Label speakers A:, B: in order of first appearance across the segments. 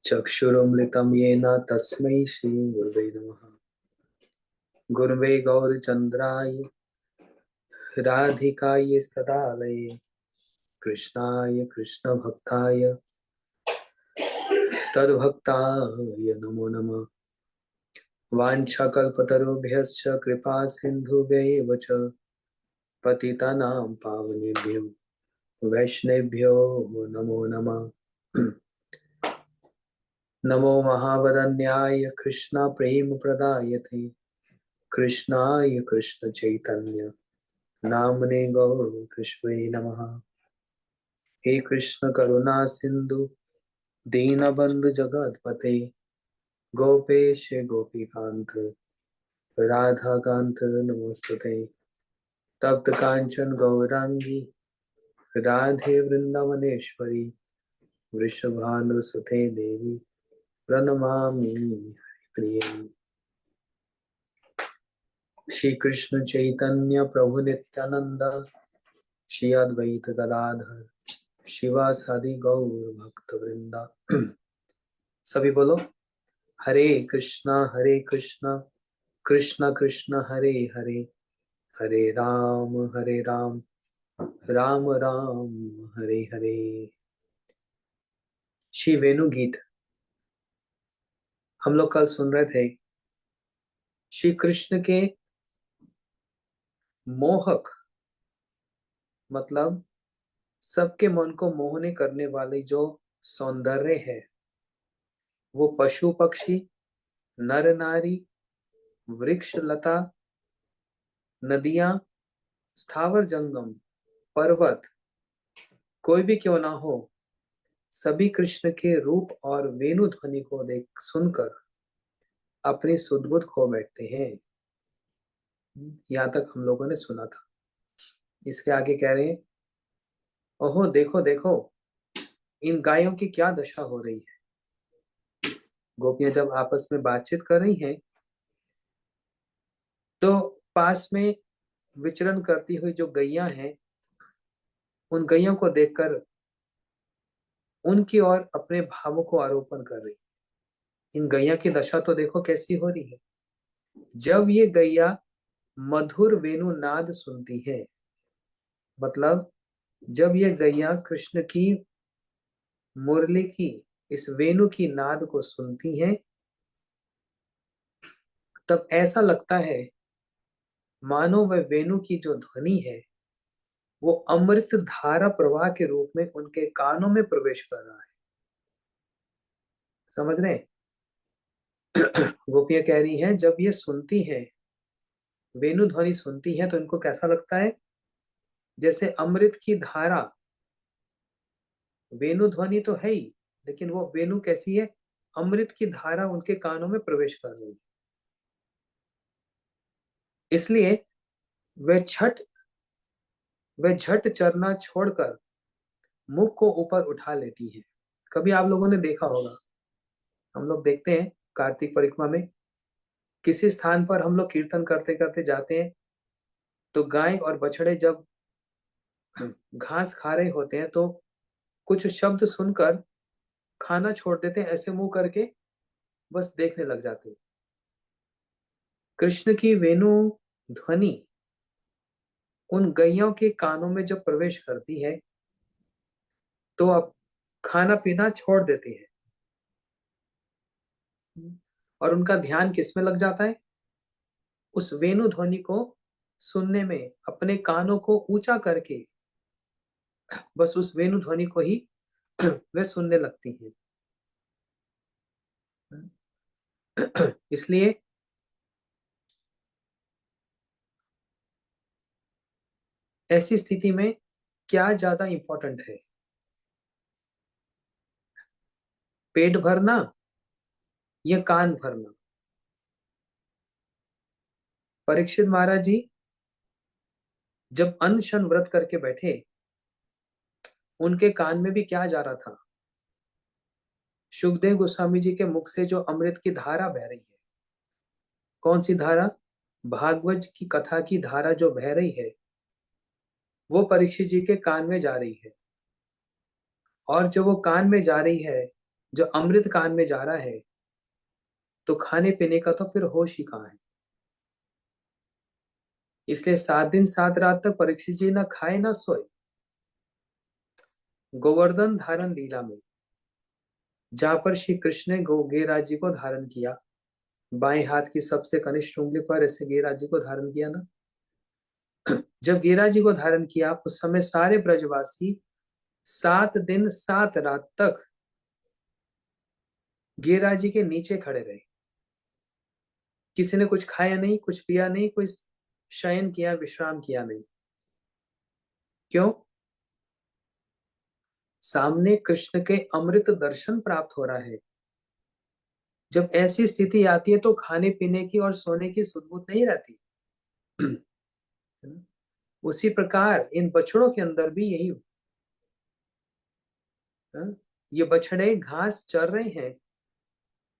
A: चक्षुरुन्मिलितं येन तस्मै श्रीगुरवे नमः। गुरवे गौरचन्द्राय राधिकायै सदालये कृष्णाय कृष्णभक्ताय तद्भक्ताय नमो नमः। वाञ्छाकल्पतरुभ्यश्च कृपा सिन्धुभ्यैव च पतितानां पावनेभ्यो वैष्णवेभ्यो नमो नमः। नमो महावदन्याय कृष्ण प्रेम प्रदायते कृष्णाय कृष्ण चैतन्य नामने गौरकृष्णे नमः। हे कृष्ण करुणा सिंधु दीनबंधु जगतपते गोपेश गोपीकांत राधाकांत नमोस्तुते। तप्त कांचन गौरांगी राधे वृंदावनेश्वरी वृषभानुसुते देवी प्रणमामि हरिप्रिये। श्री कृष्ण चैतन्य प्रभु नित्यानंद श्री अद्वैत गदाधर शिवासादि गौर भक्त वृंदा। सभी बोलो हरे कृष्णा कृष्ण कृष्ण हरे हरे, हरे राम राम राम हरे हरे। श्री वेणु गीत हम लोग कल सुन रहे थे। श्री कृष्ण के मोहक मतलब सबके मन को मोहने करने वाली जो सौंदर्य है वो पशु पक्षी नर नारी वृक्ष लता नदियां स्थावर जंगम पर्वत कोई भी क्यों ना हो, सभी कृष्ण के रूप और वेणु ध्वनि को देख सुनकर अपनी सुध-बुध खो बैठते हैं। यहाँ तक हम लोगों ने सुना था। इसके आगे कह रहे हैं, ओहो देखो देखो इन गायों की क्या दशा हो रही है। गोपियां जब आपस में बातचीत कर रही हैं तो पास में विचरण करती हुई जो गैया हैं उन गैयों को देखकर उनकी ओर अपने भावों को आरोपण कर रही। इन गैया की दशा तो देखो कैसी हो रही है। जब ये गैया मधुर वेणु नाद सुनती है, मतलब जब ये गैया कृष्ण की मुरली की इस वेणु की नाद को सुनती हैं तब ऐसा लगता है मानो वह वेणु की जो ध्वनि है वो अमृत धारा प्रवाह के रूप में उनके कानों में प्रवेश कर रहा है। समझ रहे हैं? गोपियां कह रही हैं जब ये सुनती है वेणु ध्वनि सुनती है तो इनको कैसा लगता है जैसे अमृत की धारा। वेणु ध्वनि तो है ही, लेकिन वो वेणु कैसी है, अमृत की धारा उनके कानों में प्रवेश कर रही है। इसलिए वह झट चरना छोड़कर मुख को ऊपर उठा लेती है। कभी आप लोगों ने देखा होगा, हम लोग देखते हैं कार्तिक परिक्रमा में किसी स्थान पर हम लोग कीर्तन करते करते जाते हैं तो गाय और बछड़े जब घास खा रहे होते हैं तो कुछ शब्द सुनकर खाना छोड़ देते हैं, ऐसे मुंह करके बस देखने लग जाते हैं। कृष्ण की वेणु ध्वनि उन गैयों के कानों में जब प्रवेश करती है तो अब खाना पीना छोड़ देती है और उनका ध्यान किस में लग जाता है, उस वेणु ध्वनि को सुनने में। अपने कानों को ऊंचा करके बस उस वेणु ध्वनि को ही वे सुनने लगती हैं। इसलिए ऐसी स्थिति में क्या ज्यादा इंपॉर्टेंट है, पेट भरना या कान भरना। परीक्षित महाराज जी जब अनशन व्रत करके बैठे उनके कान में भी क्या जा रहा था, सुखदेव गोस्वामी जी के मुख से जो अमृत की धारा बह रही है। कौन सी धारा, भागवत की कथा की धारा जो बह रही है वो परीक्षित जी के कान में जा रही है। और जो वो कान में जा रही है जो अमृत कान में जा रहा है तो खाने पीने का तो फिर होश ही कहाँ है। इसलिए 7 दिन 7 रात तक परीक्षित जी ना खाए ना सोए। गोवर्धन धारण लीला में जहां पर श्री कृष्ण ने गिरिराज जी को धारण किया, बाएं हाथ की सबसे कनिष्ठ उंगली पर ऐसे गिरिराज जी को धारण किया ना, जब गिरिराज जी को धारण किया उस समय सारे ब्रजवासी 7 दिन 7 रात तक गिरिराज जी के नीचे खड़े रहे। किसी ने कुछ खाया नहीं, कुछ पिया नहीं, कोई शयन किया, विश्राम किया नहीं। क्यों? सामने कृष्ण के अमृत दर्शन प्राप्त हो रहा है। जब ऐसी स्थिति आती है तो खाने पीने की और सोने की सुध-बुध नहीं रहती। उसी प्रकार इन बछड़ों के अंदर भी यही ये बछड़े घास चर रहे हैं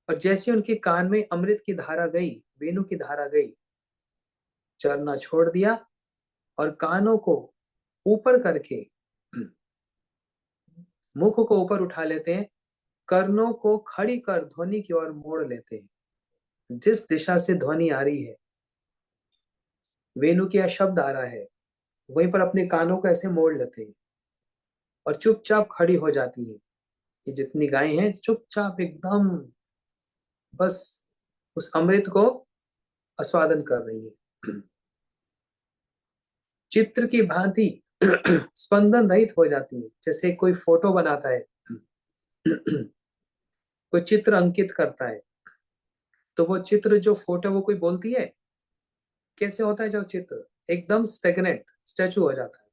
A: और जैसे उनके कान में अमृत की धारा गई, वेणु की धारा गई, चरना छोड़ दिया और कानों को ऊपर करके मुख को ऊपर उठा लेते हैं, कर्णों को खड़ी कर ध्वनि की ओर मोड़ लेते हैं। जिस दिशा से ध्वनि आ रही है, वेणु की शब्द आ रहा है, वहीं पर अपने कानों को ऐसे मोड़ लेते हैं और चुपचाप खड़ी हो जाती है। ये जितनी गायें हैं चुपचाप एकदम बस उस अमृत को आस्वादन कर रही है। चित्र की भांति स्पंदन रहित हो जाती है। जैसे कोई फोटो बनाता है, कोई चित्र अंकित करता है, तो वो चित्र जो फोटो वो कोई बोलती है, कैसे होता है जब चित्र एकदम स्टेगनेंट स्टैचू हो जाता है।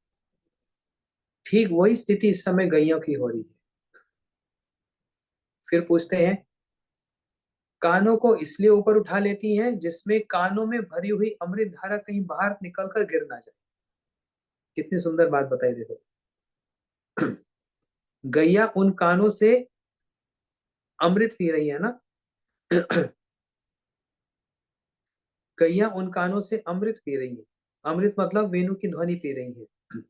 A: ठीक वही स्थिति इस समय गैयों की हो रही है। फिर पूछते हैं, कानों को इसलिए ऊपर उठा लेती हैं जिसमें कानों में भरी हुई अमृत धारा कहीं बाहर निकलकर गिर ना जाए। कितनी सुंदर बात बताई देखो। गैया उन कानों से अमृत पी रही है ना। गैया उन कानों से अमृत पी रही है। अमृत मतलब वेणु की ध्वनि पी रही है।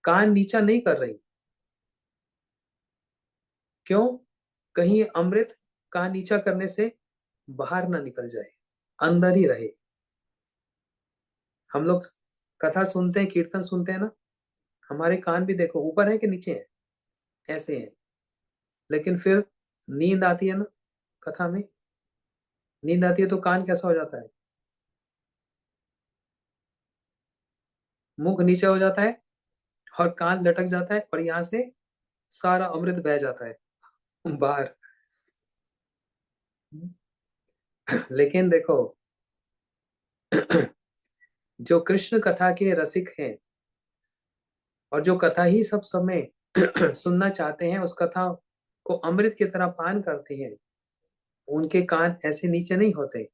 A: कान नीचा नहीं कर रही। क्यों? कहीं ये अमृत कान नीचा करने से बाहर ना निकल जाए, अंदर ही रहे। हम लोग कथा सुनते हैं, कीर्तन सुनते हैं ना, हमारे कान भी देखो ऊपर है कि नीचे है, ऐसे हैं। लेकिन फिर नींद आती है ना, कथा में नींद आती है तो कान कैसा हो जाता है? मुख नीचे हो जाता है और कान लटक जाता है और यहाँ से सारा अमृत बह जाता है बाहर। लेकिन देखो, जो कृष्ण कथा के रसिक हैं और जो कथा ही सब समय सुनना चाहते हैं, उस कथा को अमृत की तरह पान करते हैं, उनके कान ऐसे नीचे नहीं होते,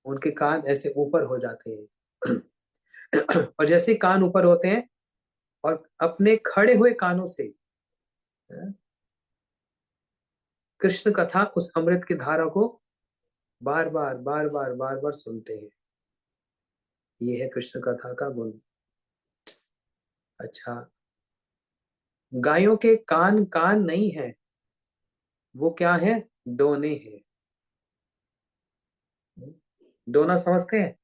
A: उनके कान ऐसे ऊपर हो जाते हैं। और जैसे कान ऊपर होते हैं और अपने खड़े हुए कानों से कृष्ण कथा उस अमृत की धारा को बार बार बार बार बार बार सुनते हैं। ये है कृष्ण कथा का गुण। अच्छा, गायों के कान कान नहीं है, वो क्या है? डोने हैं। डोना समझते हैं?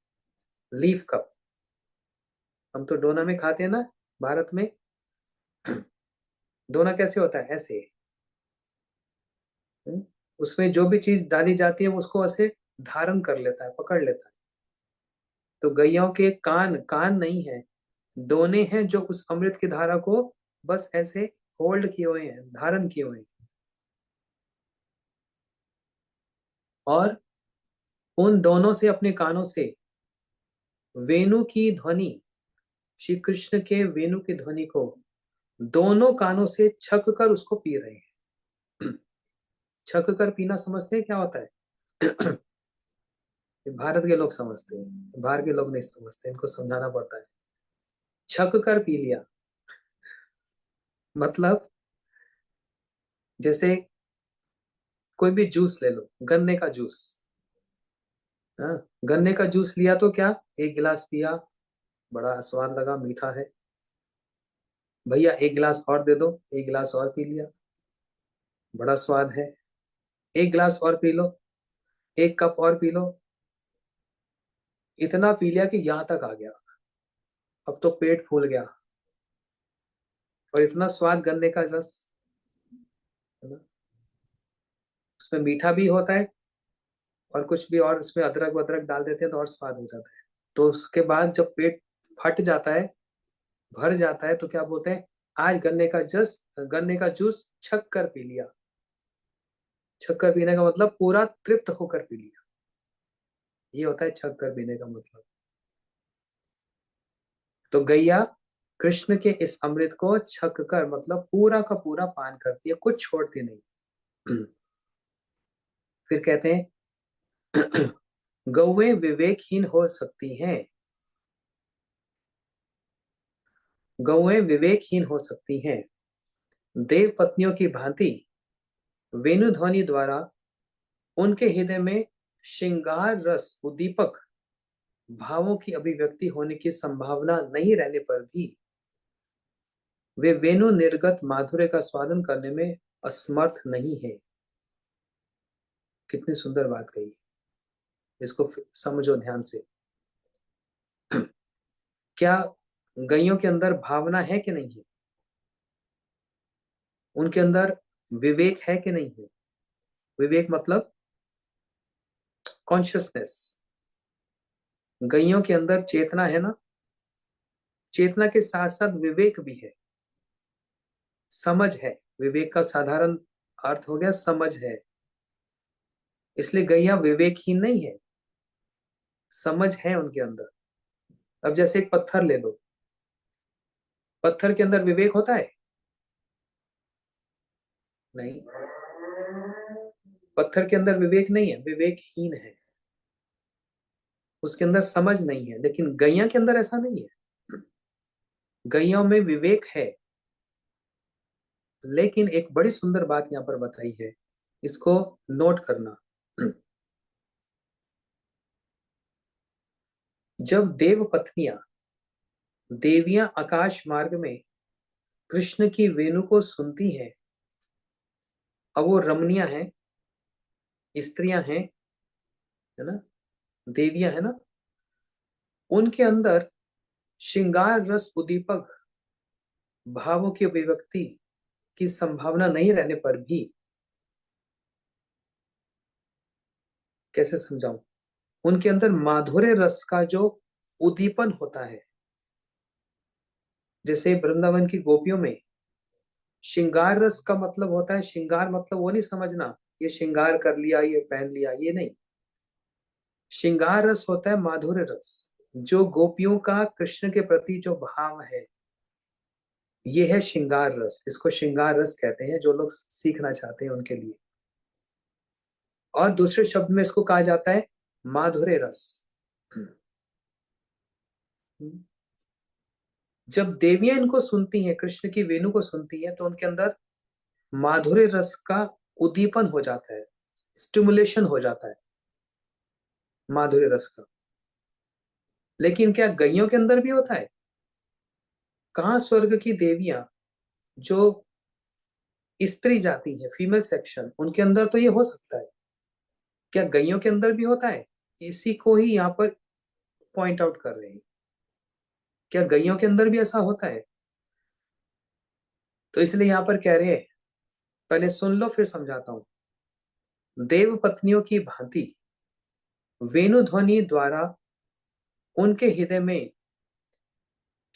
A: Leaf cup. हम तो डोना में खाते हैं ना भारत में। डोना कैसे होता है? ऐसे। उसमें जो भी चीज डाली जाती है वो उसको ऐसे धारण कर लेता है, पकड़ लेता है। तो गैयों के कान कान नहीं है, डोने हैं जो उस अमृत की धारा को बस ऐसे होल्ड किए हुए हैं, धारण किए हुए हैं। और उन दोनों से अपने कानों से वेणु की ध्वनि, श्री कृष्ण के वेणु की ध्वनि को दोनों कानों से छक कर उसको पी रहे हैं। छक कर पीना समझते हैं क्या होता है? भारत के लोग समझते हैं, बाहर के लोग नहीं समझते, इनको समझाना पड़ता है। छक कर पी लिया मतलब जैसे कोई भी जूस ले लो, गन्ने का जूस। हाँ, गन्ने का जूस लिया तो क्या, एक गिलास पिया, बड़ा स्वाद लगा, मीठा है, भैया एक गिलास और दे दो, एक गिलास और पी लिया, बड़ा स्वाद है। एक गिलास और पी लो, एक कप और पी लो। इतना पी लिया कि यहां तक आ गया, अब तो पेट फूल गया। और इतना स्वाद गन्ने का रस, है ना, उसमें मीठा भी होता है और कुछ भी, और उसमें अदरक वदरक डाल देते हैं तो और स्वाद हो जाता है। तो उसके बाद जब पेट फट जाता है, भर जाता है, तो क्या बोलते हैं, आज गन्ने का जूस छक कर पी लिया। छक कर पीने का मतलब पूरा तृप्त होकर पी लिया, ये होता है छक कर पीने का मतलब। तो गैया कृष्ण के इस अमृत को छक कर मतलब पूरा का पूरा पान करती है, कुछ छोड़ती नहीं। फिर कहते हैं गौएं विवेकहीन हो सकती हैं, गौएं विवेकहीन हो सकती हैं, देव पत्नियों की भांति वेणु ध्वनि द्वारा उनके हृदय में श्रृंगार रस उद्दीपक भावों की अभिव्यक्ति होने की संभावना नहीं रहने पर भी वे वेणु निर्गत माधुर्य का स्वादन करने में असमर्थ नहीं है। कितनी सुंदर बात कही, इसको समझो ध्यान से। क्या गैयों के अंदर भावना है कि नहीं है? उनके अंदर विवेक है कि नहीं है? विवेक मतलब कॉन्शियसनेस। गैयों के अंदर चेतना है ना, चेतना के साथ साथ विवेक भी है, समझ है। विवेक का साधारण अर्थ हो गया समझ है, इसलिए गैया विवेकहीन नहीं है, समझ है उनके अंदर। अब जैसे एक पत्थर ले लो, पत्थर के अंदर विवेक होता है? नहीं, पत्थर के अंदर विवेक नहीं है, विवेकहीन है, उसके अंदर समझ नहीं है। लेकिन गैया के अंदर ऐसा नहीं है, गैयों में विवेक है। लेकिन एक बड़ी सुंदर बात यहाँ पर बताई है, इसको नोट करना। जब देव पत्नियां, देवियां आकाश मार्ग में कृष्ण की वेणु को सुनती हैं, अब वो रमणियां हैं, स्त्रियां हैं, है ना, देवियां है ना, उनके अंदर श्रृंगार रस उद्दीपक भावों की अभिव्यक्ति की संभावना नहीं रहने पर भी, कैसे समझाऊं, उनके अंदर माधुर्य रस का जो उद्दीपन होता है, जैसे वृंदावन की गोपियों में श्रृंगार रस का मतलब होता है, श्रृंगार मतलब वो नहीं समझना ये श्रृंगार कर लिया, ये पहन लिया, ये नहीं। श्रृंगार रस होता है माधुर्य रस, जो गोपियों का कृष्ण के प्रति जो भाव है, ये है श्रृंगार रस। इसको श्रृंगार रस कहते हैं, जो लोग सीखना चाहते हैं उनके लिए। और दूसरे शब्द में इसको कहा जाता है माधुर्य रस। जब देवियां इनको सुनती हैं, कृष्ण की वेणु को सुनती हैं, तो उनके अंदर माधुर्य रस का उद्दीपन हो जाता है, स्टिमुलेशन हो जाता है माधुर्य रस का। लेकिन क्या गैयों के अंदर भी होता है? कहाँ स्वर्ग की देवियां जो स्त्री जाति है, फीमेल सेक्शन, उनके अंदर तो ये हो सकता है। क्या गैयों के अंदर भी होता है? इसी को ही यहाँ पर पॉइंट आउट कर रहे हैं, क्या गैयों के अंदर भी ऐसा होता है? तो इसलिए यहाँ पर कह रहे हैं, पहले सुन लो फिर समझाता हूं। देव पत्नियों की भांति वेणु ध्वनि द्वारा उनके हृदय में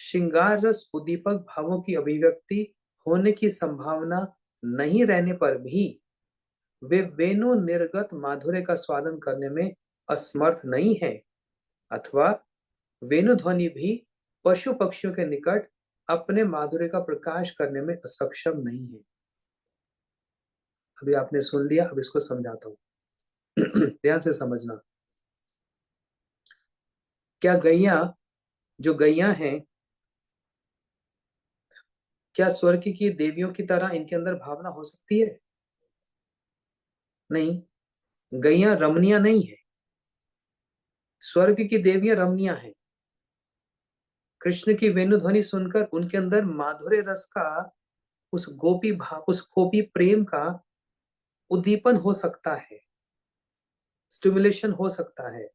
A: श्रृंगार रस उद्दीपक भावों की अभिव्यक्ति होने की संभावना नहीं रहने पर भी वे वेणु निर्गत माधुर्य का स्वादन करने में असमर्थ नहीं है, अथवा वेणु ध्वनि भी पशु पक्षियों के निकट अपने माधुर्य का प्रकाश करने में सक्षम नहीं है। अभी आपने सुन लिया, अब इसको समझाता हूं। ध्यान से समझना। क्या गैया, जो गैया हैं, क्या स्वर्ग की देवियों की तरह इनके अंदर भावना हो सकती है? नहीं, गैया रमणियां नहीं है, स्वर्ग की देवियां रमणियां हैं। कृष्ण की वेणु ध्वनि सुनकर उनके अंदर माधुर्य रस का, उस गोपी भाव, उस गोपी प्रेम का उद्दीपन हो सकता है, स्टिमुलेशन हो सकता है,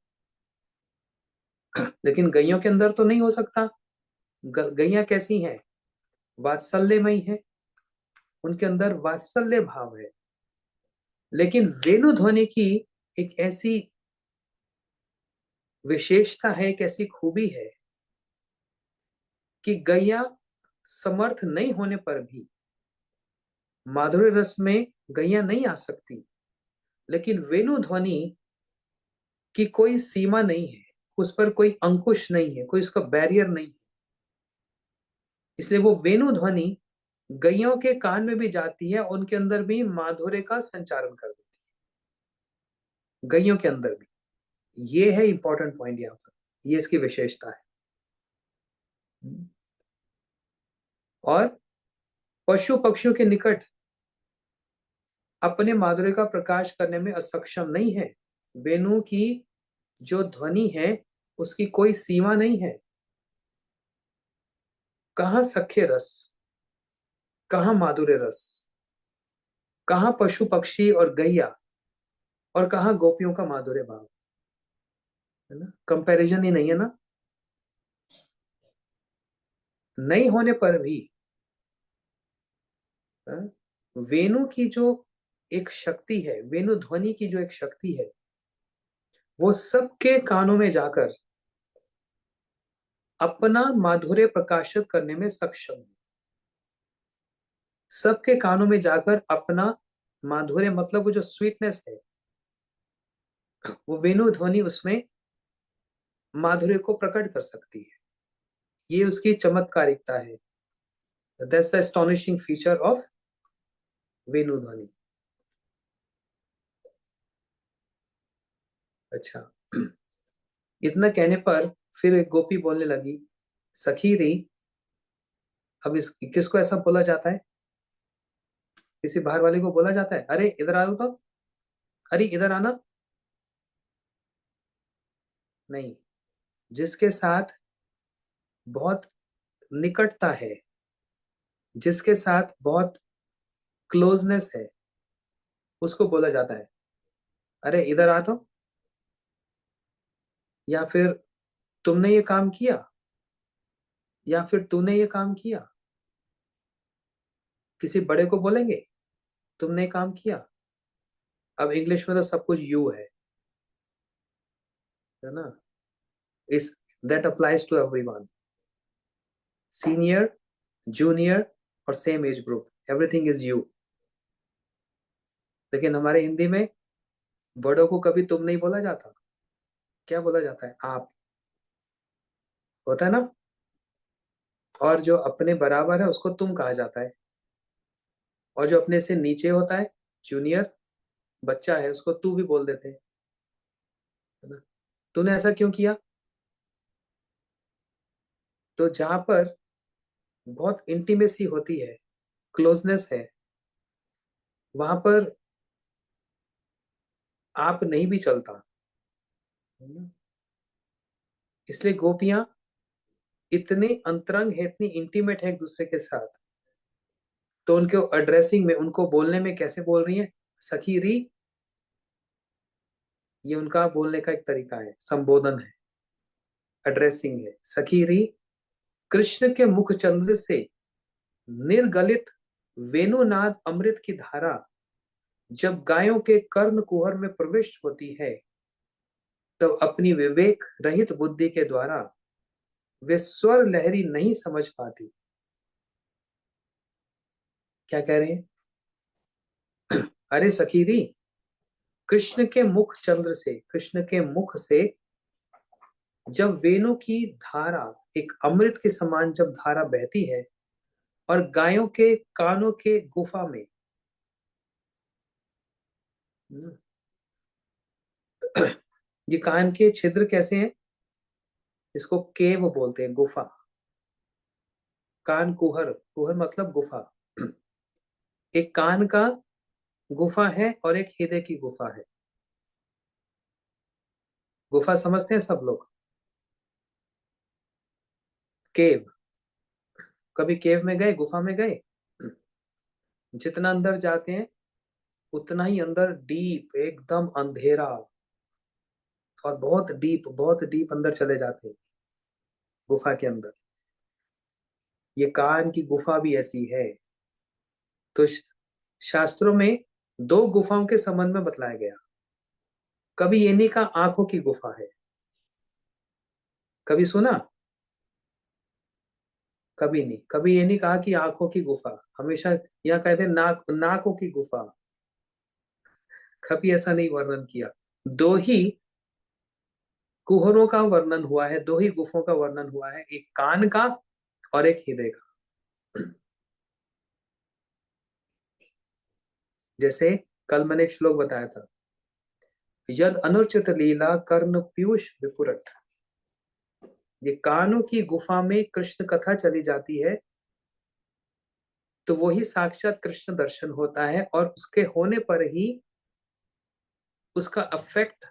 A: लेकिन गैयों के अंदर तो नहीं हो सकता। गैया कैसी हैं? वात्सल्यमयी है, उनके अंदर वात्सल्य भाव है। लेकिन वेणु ध्वनि की एक ऐसी विशेषता है, एक ऐसी खूबी है कि गैया समर्थ नहीं होने पर भी, माधुर्य रस में गैया नहीं आ सकती, लेकिन वेणु ध्वनि की कोई सीमा नहीं है, उस पर कोई अंकुश नहीं है, कोई उसका बैरियर नहीं है। इसलिए वो वेणु ध्वनि गैयों के कान में भी जाती है, उनके अंदर भी माधुर्य का संचारण कर देती है, गैयों के अंदर भी। ये है इंपॉर्टेंट पॉइंट यहाँ पर, ये इसकी विशेषता है। और पशु पक्षियों के निकट अपने माधुर्य का प्रकाश करने में असक्षम नहीं है। वेणु की जो ध्वनि है उसकी कोई सीमा नहीं है। कहाँ सख्य रस, कहाँ माधुर्य रस, कहाँ पशु पक्षी और गैया, और कहाँ गोपियों का माधुर्य भाव, है ना? कंपैरिजन ही नहीं है ना। नहीं होने पर भी हाँ, वेणु की जो एक शक्ति है, वेणु ध्वनि की जो एक शक्ति है, वो सबके कानों में जाकर अपना माधुर्य प्रकाशित करने में सक्षम है। सबके कानों में जाकर अपना माधुर्य, मतलब वो जो स्वीटनेस है, वो वेणु ध्वनि उसमें माधुर्य को प्रकट कर सकती है। ये उसकी चमत्कारिकता है। That's the astonishing feature of वेणु ध्वनि। अच्छा, इतना कहने पर फिर एक गोपी बोलने लगी, सखी री। अब इस किसको ऐसा बोला जाता है? किसी बाहर वाले को बोला जाता है, अरे इधर आ, तो अरे इधर आना। नहीं, जिसके साथ बहुत निकटता है, जिसके साथ बहुत क्लोजनेस है, उसको बोला जाता है, अरे इधर आ तो। या फिर तुमने ये काम किया, या फिर तूने ये काम किया। किसी बड़े को बोलेंगे तुमने ये काम किया। अब इंग्लिश में तो सब कुछ यू है ना। इस that applies to everyone, senior, junior और same age group, everything is you. लेकिन हमारे हिंदी में बड़ों को कभी तुम नहीं बोला जाता, क्या बोला जाता है? आप, होता है ना। और जो अपने बराबर है उसको तुम कहा जाता है, और जो अपने से नीचे होता है, जूनियर बच्चा है, उसको तू भी बोल देते हैं, है ना। तूने ऐसा क्यों किया? तो जहां पर बहुत इंटीमेसी होती है, क्लोजनेस है, वहां पर आप नहीं भी चलता, है ना? इसलिए गोपियां इतने अंतरंग है, इतनी इंटीमेट है एक दूसरे के साथ। तो उनके एड्रेसिंग में, उनको बोलने में कैसे बोल रही है? सखी री। ये उनका बोलने का एक तरीका है, संबोधन है, एड्रेसिंग है। सखी री, कृष्ण के मुख चंद्र से निर्गलित वेणुनाद अमृत की धारा जब गायों के कर्ण कुहर में प्रविष्ट होती है, तब अपनी विवेक रहित बुद्धि के द्वारा वे स्वर लहरी नहीं समझ पाती। क्या कह रहे हैं? अरे सखी री, कृष्ण के मुख चंद्र से, कृष्ण के मुख से जब वेणु की धारा, एक अमृत के समान जब धारा बहती है, और गायों के कानों के गुफा में, ये कान के छिद्र कैसे हैं? इसको केव बोलते हैं, गुफा। कान कुहर, कुहर मतलब गुफा। एक कान का गुफा है और एक हृदय की गुफा है। गुफा समझते हैं सब लोग? केव, कभी केव में गए, गुफा में गए? जितना अंदर जाते हैं उतना ही अंदर डीप, एकदम अंधेरा, और बहुत डीप अंदर चले जाते हैं गुफा के अंदर। ये कान की गुफा भी ऐसी है। तो शास्त्रों में दो गुफाओं के संबंध में बतलाया गया। कभी ये नहीं कहा आंखों की गुफा है, कभी सुना? कभी नहीं, कभी ये नहीं कहा कि आंखों की गुफा। हमेशा यहाँ कहते हैं नाकों की गुफा। कभी ऐसा नहीं वर्णन किया। दो ही कुहरों का वर्णन हुआ है, दो ही गुफों का वर्णन हुआ है, एक कान का और एक हृदय का। जैसे कल मैंने एक श्लोक बताया था, यद अनुचित लीला कर्ण पीयूष विपुरट। ये कानों की गुफा में कृष्ण कथा चली जाती है तो वही साक्षात कृष्ण दर्शन होता है, और उसके होने पर ही उसका अफेक्ट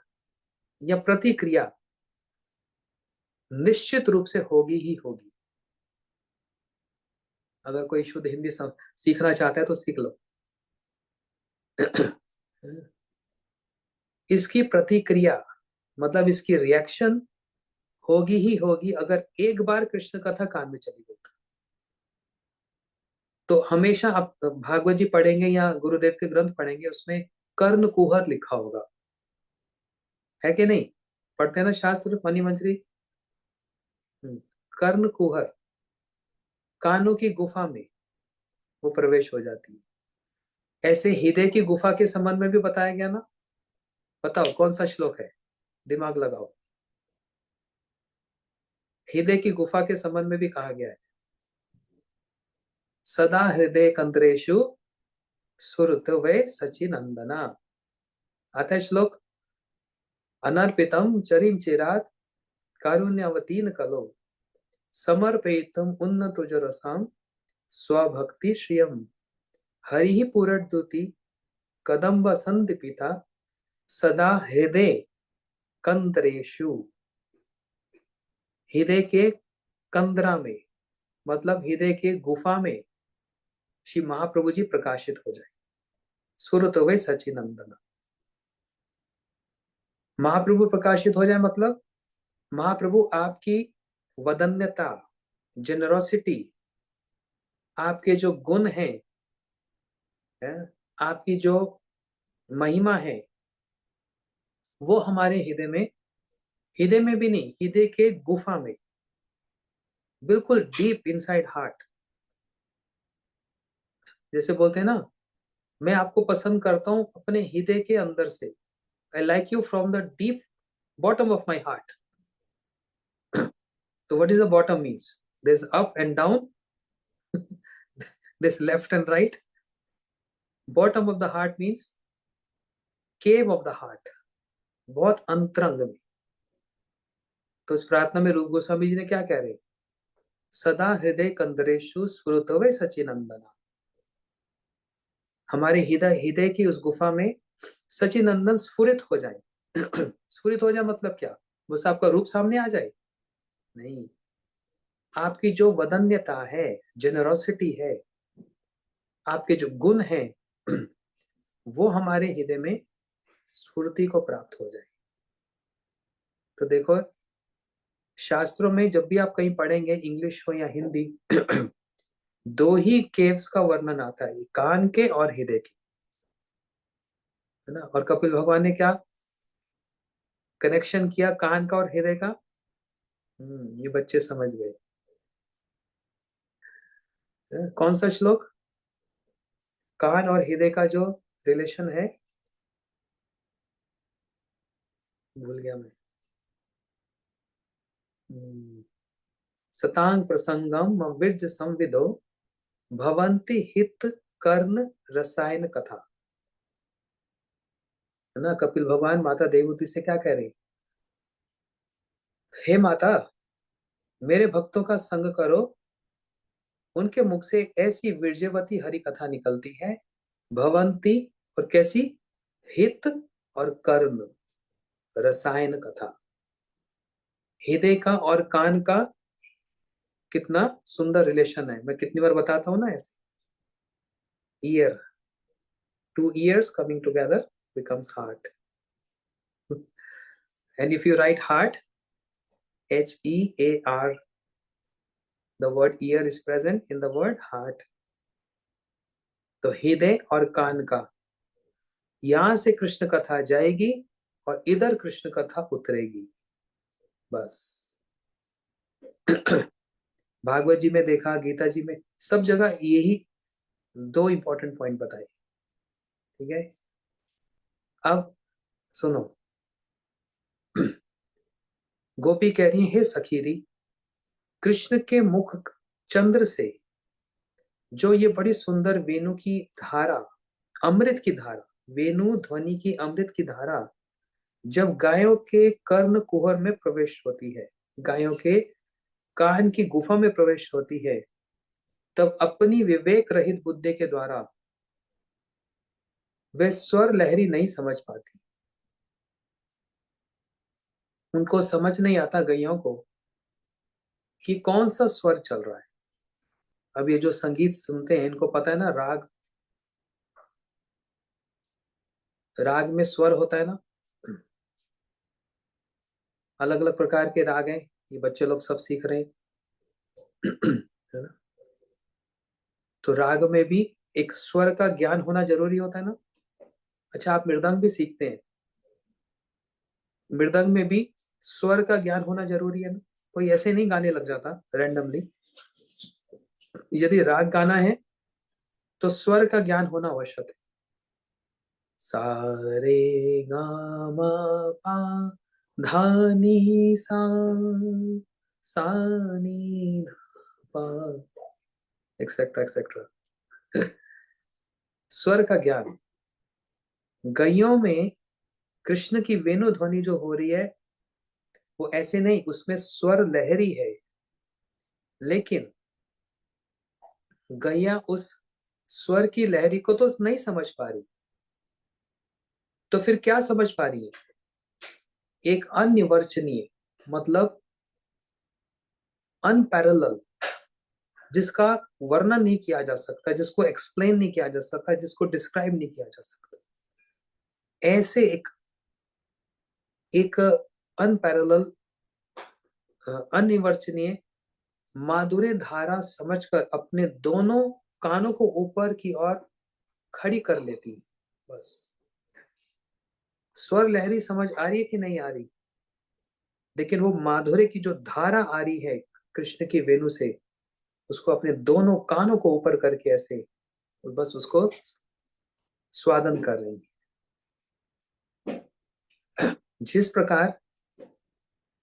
A: या प्रतिक्रिया निश्चित रूप से होगी ही होगी। अगर कोई शुद्ध हिंदी सीखना चाहता है तो सीख लो। इसकी प्रतिक्रिया मतलब इसकी रिएक्शन होगी ही होगी अगर एक बार कृष्ण कथा कान में चली गई। तो हमेशा आप भागवत जी पढ़ेंगे या गुरुदेव के ग्रंथ पढ़ेंगे, उसमें कर्ण कुहर लिखा होगा, है कि नहीं? पढ़ते हैं ना शास्त्र मनी मंजरी। कर्ण कुहर, कानों की गुफा में वो प्रवेश हो जाती है। ऐसे हृदय की गुफा के संबंध में भी बताया गया ना। बताओ कौन सा श्लोक है, दिमाग लगाओ। हृदय की गुफा के संबंध में भी कहा गया है, सदा हृदय कंद्रेशु सुरत वे सचिनंदना। आता है श्लोक, अनर्पितम चरिम चिरात कारुण्यवतीन कलो समर्पयितुम उन्नतुजरसाम स्वभक्ति श्रियम हरि पुरद्दुति कदम्ब संदीपिता सदा हृदय कंदरेशु। हृदय के कंदरा में मतलब हृदय के गुफा में श्री महाप्रभु जी प्रकाशित हो जाए। सुरत वे सचिनंदन, महाप्रभु प्रकाशित हो जाए मतलब महाप्रभु आपकी वदन्यता, जेनरोसिटी, आपके जो गुण हैं, आपकी जो महिमा है, वो हमारे हृदय में भी नहीं, हृदय के गुफा में, बिल्कुल डीप इनसाइड हार्ट। जैसे बोलते हैं ना, मैं आपको पसंद करता हूं अपने हृदय के अंदर से, I like you from the deep bottom of my heart. तो what is the bottom means? There is up and down, this left and right. Bottom of the heart means cave of the heart, बहुत अंतरंग में। तो इस प्रार्थना में रूप गोस्वामी जी ने क्या कह रहे, सदा हृदय कंदरेशु स्फुरतवे सचिनंदना। हमारे हृदय की उस गुफा में सचिनंदन स्फुरित हो जाए। स्फुरित हो जाए मतलब क्या? बस आपका रूप सामने आ जाए? नहीं, आपकी जो वदन्यता है, जेनरोसिटी है, आपके जो गुण हैं, वो हमारे हृदय में स्फूर्ति को प्राप्त हो जाए। तो देखो, शास्त्रों में जब भी आप कहीं पढ़ेंगे, इंग्लिश हो या हिंदी, दो ही केव्स का वर्णन आता है, कान के और हृदय के, है ना। और कपिल भगवान ने क्या कनेक्शन किया कान का और हृदय का? ये बच्चे समझ गए। कौन सा श्लोक? कान और हृदय का जो रिलेशन है, भूल गया मैं। सतांग प्रसंगम विज संविदो भवंति हित कर्ण रसायन कथा, है ना। कपिल भगवान माता देवहूति से क्या कह रहे, हे माता, मेरे भक्तों का संग करो, उनके मुख से एक ऐसी वीर्यवती हरि कथा निकलती है, भवंती, और कैसी? हित और कर्ण रसायन कथा। हृदय का और कान का कितना सुंदर रिलेशन है, मैं कितनी बार बताता हूं ना ऐसे। Year, Two ears coming together becomes heart. And if you write heart, Hear, the word ear is present in the word heart. तो हृदय और कान का, यहां से कृष्ण कथा जाएगी और इधर कृष्ण कथा उतरेगी, बस। भागवत जी में देखा, गीता जी में, सब जगह यही दो इंपॉर्टेंट पॉइंट बताए। ठीक है, अब सुनो। गोपी कह रही है, हे सखीरी, कृष्ण के मुख चंद्र से जो ये बड़ी सुंदर वेणु की धारा, अमृत की धारा, वेणु ध्वनि की अमृत की धारा जब गायों के कर्ण कुहर में प्रवेश होती है, गायों के कान की गुफा में प्रवेश होती है, तब अपनी विवेक रहित बुद्धि के द्वारा वे स्वर लहरी नहीं समझ पाती। उनको समझ नहीं आता गैयों को कि कौन सा स्वर चल रहा है। अब ये जो संगीत सुनते हैं, इनको पता है ना, राग, राग में स्वर होता है ना, अलग अलग प्रकार के राग हैं, ये बच्चे लोग सब सीख रहे हैं। है ना? तो राग में भी एक स्वर का ज्ञान होना जरूरी होता है ना। अच्छा, आप मृदंग भी सीखते हैं, मृदंग में भी स्वर का ज्ञान होना जरूरी है ना। कोई ऐसे नहीं गाने लग जाता रैंडमली। यदि राग गाना है तो स्वर का ज्ञान होना आवश्यक है। सा रे गा मा पा धा नी सा नी धा पा, एक्सेट्रा एक्सेट्रा। स्वर का ज्ञान गैयों में, कृष्ण की वेणु ध्वनि जो हो रही है वो ऐसे नहीं, उसमें स्वर लहरी है, लेकिन गैया उस स्वर की लहरी को तो नहीं समझ पा रही। तो फिर क्या समझ पा रही है? एक अनिर्वचनीय, मतलब अनपैरेलल, जिसका वर्णन नहीं किया जा सकता, जिसको एक्सप्लेन नहीं किया जा सकता, जिसको डिस्क्राइब नहीं किया जा सकता, ऐसे एक अनपैरेलल, अनिर्वचनीय माधुर्य धारा समझकर अपने दोनों कानों को ऊपर की ओर खड़ी कर लेती है, बस। स्वर लहरी समझ आ रही है कि नहीं आ रही, लेकिन वो माधुर्य की जो धारा आ रही है कृष्ण की वेणु से, उसको अपने दोनों कानों को ऊपर करके ऐसे बस उसको स्वादन कर रही है। जिस प्रकार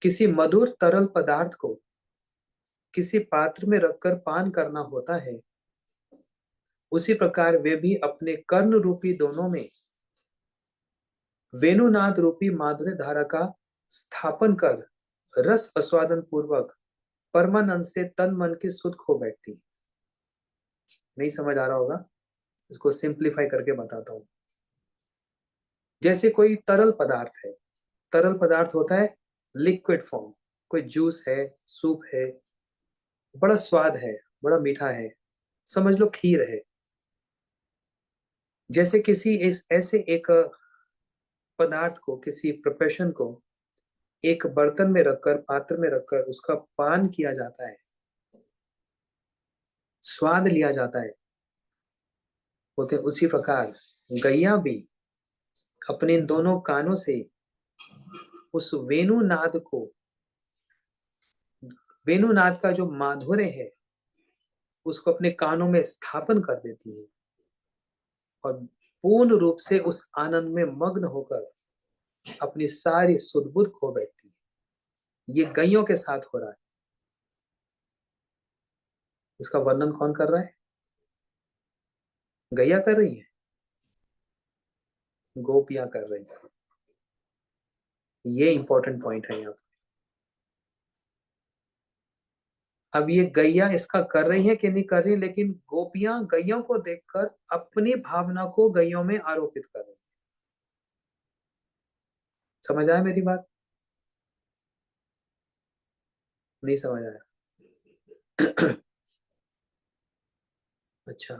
A: किसी मधुर तरल पदार्थ को किसी पात्र में रखकर पान करना होता है, उसी प्रकार वे भी अपने कर्ण रूपी दोनों में वेणुनाद रूपी माधुर्य धारा का स्थापन कर रस आस्वादन पूर्वक परमानंद से तन मन की सुध खो बैठती। नहीं समझ आ रहा होगा, इसको सिंप्लीफाई करके बताता हूं। जैसे कोई तरल पदार्थ है, तरल पदार्थ होता है लिक्विड फॉर्म, कोई जूस है, सूप है, बड़ा स्वाद है, बड़ा मीठा है, समझ लो खीर है। जैसे किसी ऐसे एक पदार्थ को, किसी प्रिपरेशन को एक बर्तन में रखकर, पात्र में रखकर उसका पान किया जाता है, स्वाद लिया जाता है, होते उसी प्रकार गैया भी अपने दोनों कानों से उस वेणुनाद को, वेणुनाद का जो माधुर्य है उसको अपने कानों में स्थापन कर देती है और पूर्ण रूप से उस आनंद में मग्न होकर अपनी सारी सुध बुध खो बैठती है। ये गैयों के साथ हो रहा है। इसका वर्णन कौन कर रहा है? गैया कर रही है, गोपियां कर रही है। ये इंपॉर्टेंट पॉइंट है यहाँ। अब ये गैया इसका कर रही है कि नहीं कर रही, लेकिन गोपियां गैयों को देखकर अपनी भावना को गैयों में आरोपित कर रही है। समझ आया मेरी बात? नहीं समझ आया? अच्छा,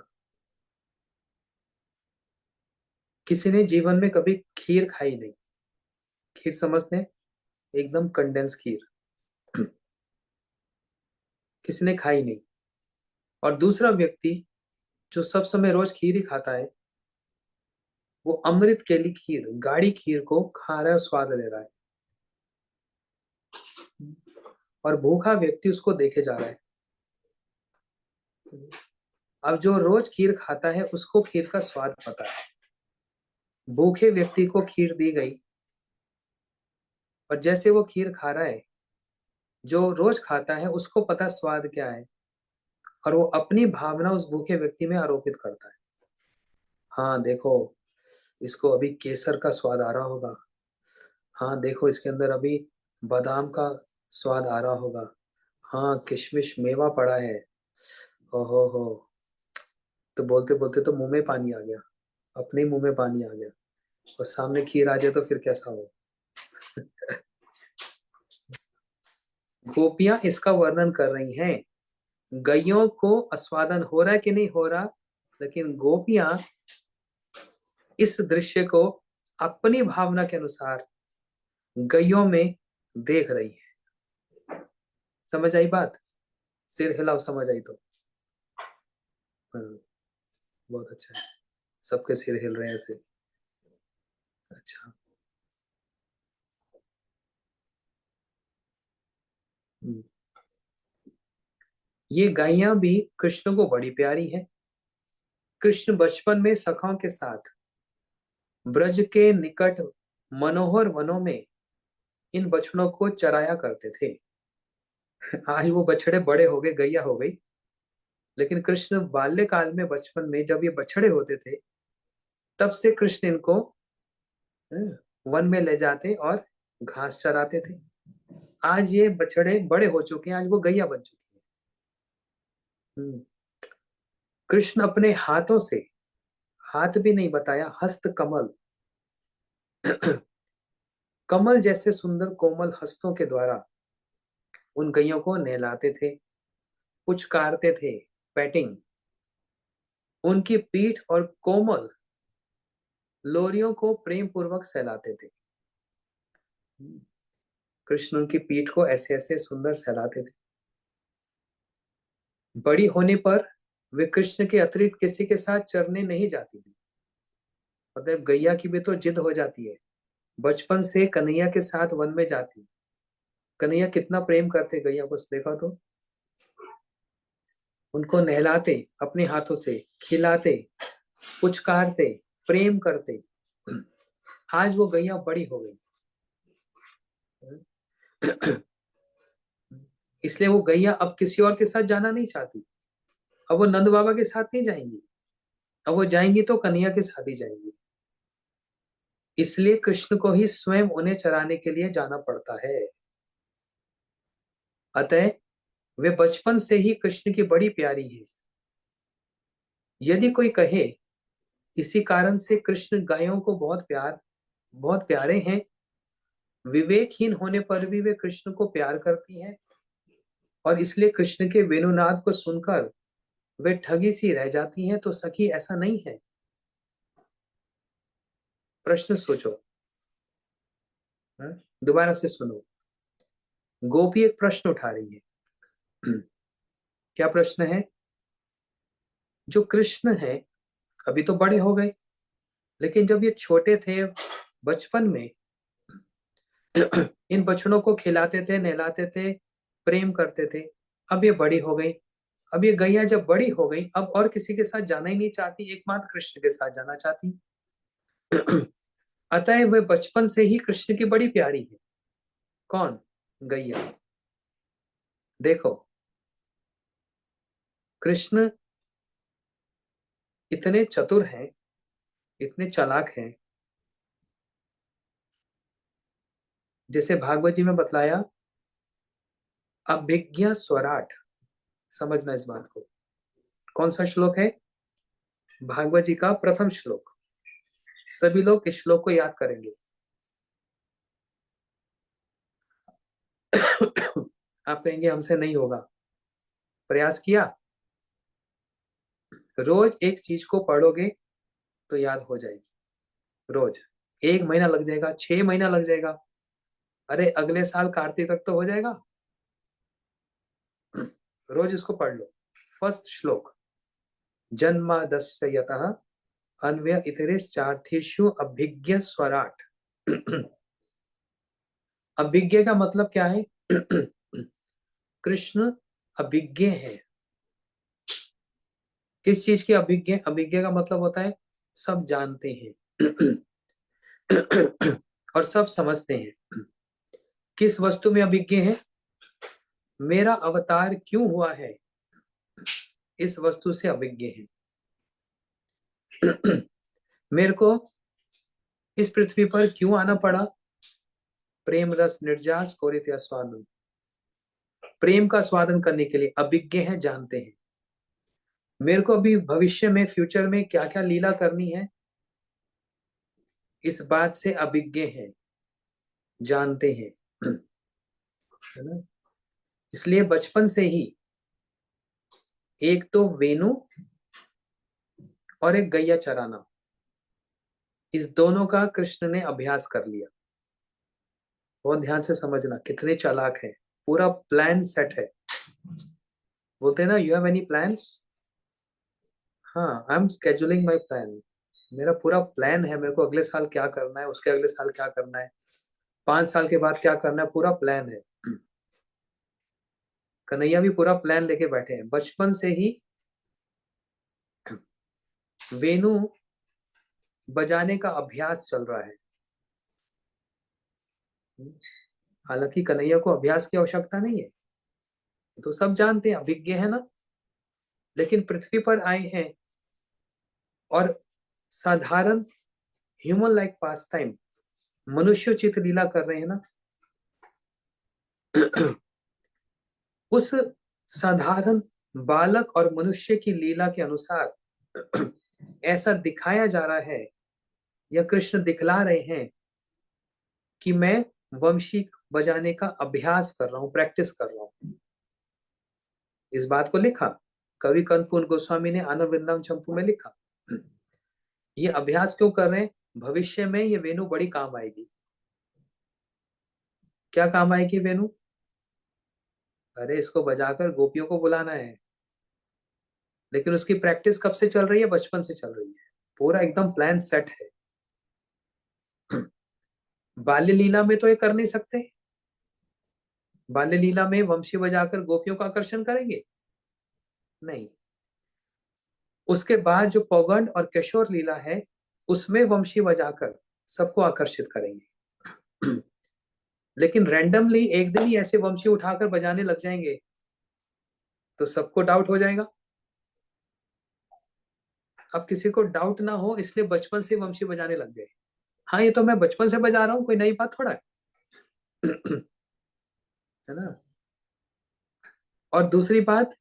A: किसी ने जीवन में कभी खीर खाई नहीं। खीर समझते हैं? एकदम कंडेंस खीर। किसी ने खाई नहीं। और दूसरा व्यक्ति जो सब समय रोज खीर ही खाता है, वो अमृत केली खीर, गाढ़ी खीर को खा रहा है और स्वाद ले रहा है। और भूखा व्यक्ति उसको देखे जा रहा है। अब जो रोज खीर खाता है उसको खीर का स्वाद पता है। भूखे व्यक्ति को खीर दी गई और जैसे वो खीर खा रहा है, जो रोज खाता है उसको पता स्वाद क्या है, और वो अपनी भावना उस भूखे व्यक्ति में आरोपित करता है। हाँ देखो, इसको अभी केसर का स्वाद आ रहा होगा। हाँ देखो, इसके अंदर अभी बादाम का स्वाद आ रहा होगा। हाँ, किशमिश मेवा पड़ा है। ओहो हो। तो बोलते बोलते तो मुंह में पानी आ गया, अपने ही मुंह में पानी आ गया। और सामने खीर आ जाए तो फिर कैसा हो। गोपियां इसका वर्णन कर रही हैं। गइयों को आस्वादन हो रहा है कि नहीं हो रहा, लेकिन गोपियां इस दृश्य को अपनी भावना के अनुसार गइयों में देख रही है। समझ आई बात? सिर हिलाओ समझ आई तो। हाँ, बहुत अच्छा है। सबके सिर हिल रहे हैं ऐसे। अच्छा। हम्म। ये गायें भी कृष्ण को बड़ी प्यारी है। कृष्ण बचपन में सखाओं के साथ ब्रज के निकट मनोहर वनों में इन बछड़ों को चराया करते थे। आज वो बछड़े बड़े हो गए, गैया हो गई, लेकिन कृष्ण बाल्यकाल में, बचपन में जब ये बछड़े होते थे, तब से कृष्ण इनको वन में ले जाते और घास चराते थे। आज ये बछड़े बड़े हो चुके हैं, आज वो गैया बन चुकी है। कृष्ण अपने हाथों से, हाथ भी नहीं बताया, हस्त कमल, कमल जैसे सुंदर कोमल हस्तों के द्वारा उन गैयों को नहलाते थे, पुचकारते थे, पैटिंग। उनकी पीठ और कोमल लोरियों को प्रेम पूर्वक सहलाते थे। कृष्ण उनकी पीठ को ऐसे ऐसे सुंदर सहलाते थे। बड़ी होने पर वे कृष्ण के अतिरिक्त किसी के साथ चरने नहीं जाती थी। मतलब गैया की भी तो जिद हो जाती है। बचपन से कन्हैया के साथ वन में जाती। कन्हैया कितना प्रेम करते गैया को, देखा तो। उनको नहलाते अपने हाथों से, खिलाते, पुचकारते, प्रेम करते। आज वो गैया बड़ी हो गई, इसलिए वो गैया अब किसी और के साथ जाना नहीं चाहती। अब वो नंद बाबा के साथ नहीं जाएंगी, अब वो जाएंगी तो कन्हैया के साथ ही जाएंगी। इसलिए कृष्ण को ही स्वयं उन्हें चराने के लिए जाना पड़ता है। अतः वे बचपन से ही कृष्ण की बड़ी प्यारी है। यदि कोई कहे इसी कारण से कृष्ण गायों को बहुत प्यारे हैं, विवेकहीन होने पर भी वे कृष्ण को प्यार करती हैं, और इसलिए कृष्ण के वेणुनाद को सुनकर वे ठगी सी रह जाती हैं, तो सखी ऐसा नहीं है। प्रश्न सोचो। दोबारा से सुनो। गोपी एक प्रश्न उठा रही है। क्या प्रश्न है? जो कृष्ण है, अभी तो बड़े हो गए, लेकिन जब ये छोटे थे, बचपन में इन बछड़ों को खिलाते थे, नहलाते थे, प्रेम करते थे। अब ये बड़ी हो गई। अब ये गैया जब बड़ी हो गई, अब और किसी के साथ जाना ही नहीं चाहती, एकमात्र कृष्ण के साथ जाना चाहती। अतः वे बचपन से ही कृष्ण की बड़ी प्यारी है। कौन? गैया। देखो, कृष्ण इतने चतुर हैं, इतने चालाक हैं। जैसे भागवत जी में बतलाया, अभिज्ञा स्वराट। समझना इस बात को। कौन सा श्लोक है? भागवत जी का प्रथम श्लोक। सभी लोग इस श्लोक को याद करेंगे। आप कहेंगे हमसे नहीं होगा। प्रयास किया? रोज एक चीज को पढ़ोगे तो याद हो जाएगी। रोज 1 महीना लग जाएगा, 6 महीना लग जाएगा, अरे अगले साल कार्तिक तक तो हो जाएगा। रोज इसको पढ़ लो। फर्स्ट श्लोक, जन्मादस्य यतः अन्वय इतरेश्चार्थेषु अभिज्ञ स्वराट। अभिज्ञ का मतलब क्या है? कृष्ण अभिज्ञ है। किस चीज की अभिज्ञ? अभिज्ञ का मतलब होता है सब जानते हैं और सब समझते हैं। किस वस्तु में अभिज्ञ है? मेरा अवतार क्यों हुआ है, इस वस्तु से अभिज्ञ है। मेरे को इस पृथ्वी पर क्यों आना पड़ा? प्रेम रस निर्जास कोरित स्वादन, प्रेम का स्वादन करने के लिए अभिज्ञ है, जानते हैं। मेरे को अभी भविष्य में, फ्यूचर में क्या क्या लीला करनी है, इस बात से अभिज्ञ है, जानते हैं। है ना? इसलिए बचपन से ही एक तो वेणु और एक गैया चराना, इस दोनों का कृष्ण ने अभ्यास कर लिया। बहुत ध्यान से समझना, कितने चालाक है। पूरा प्लान सेट है। बोलते हैं ना, यू हैव एनी प्लान्स? हाँ, I am scheduling my plan. मेरा पूरा प्लान है, मेरे को अगले साल क्या करना है, उसके अगले साल क्या करना है, 5 साल के बाद क्या करना है, पूरा प्लान है। कन्हैया भी पूरा प्लान लेके बैठे हैं। बचपन से ही वेणु बजाने का अभ्यास चल रहा है। हालांकि कन्हैया को अभ्यास की आवश्यकता नहीं है, तो सब जानते हैं, अभिज्ञ है ना। लेकिन पृथ्वी पर आए हैं और साधारण ह्यूमन लाइक पास टाइम, मनुष्योचित लीला कर रहे हैं ना। उस साधारण बालक और मनुष्य की लीला के अनुसार ऐसा दिखाया जा रहा है, या कृष्ण दिखला रहे हैं कि मैं वंशी बजाने का अभ्यास कर रहा हूं, प्रैक्टिस कर रहा हूं। इस बात को लिखा कवि कर्पूर गोस्वामी ने आनंद वृंदावन चंपू में लिखा। ये अभ्यास क्यों कर रहे हैं? भविष्य में ये वेणु बड़ी काम आएगी। क्या काम आएगी वेणु? अरे इसको बजाकर गोपियों को बुलाना है। लेकिन उसकी प्रैक्टिस कब से चल रही है? बचपन से चल रही है। पूरा एकदम प्लान सेट है। बाल्य लीला में तो ये कर नहीं सकते। बाल्य लीला में वंशी बजाकर गोपियों का आकर्षण करेंगे? नहीं। उसके बाद जो पौगंड और किशोर लीला है, उसमें वंशी बजाकर सबको आकर्षित करेंगे। लेकिन रैंडमली एक दिन ही ऐसे वंशी उठाकर बजाने लग जाएंगे तो सबको डाउट हो जाएगा। अब किसी को डाउट ना हो इसलिए बचपन से वंशी बजाने लग गए। हाँ, ये तो मैं बचपन से बजा रहा हूँ, कोई नई बात थोड़ा है। है ना? और दूसरी बात,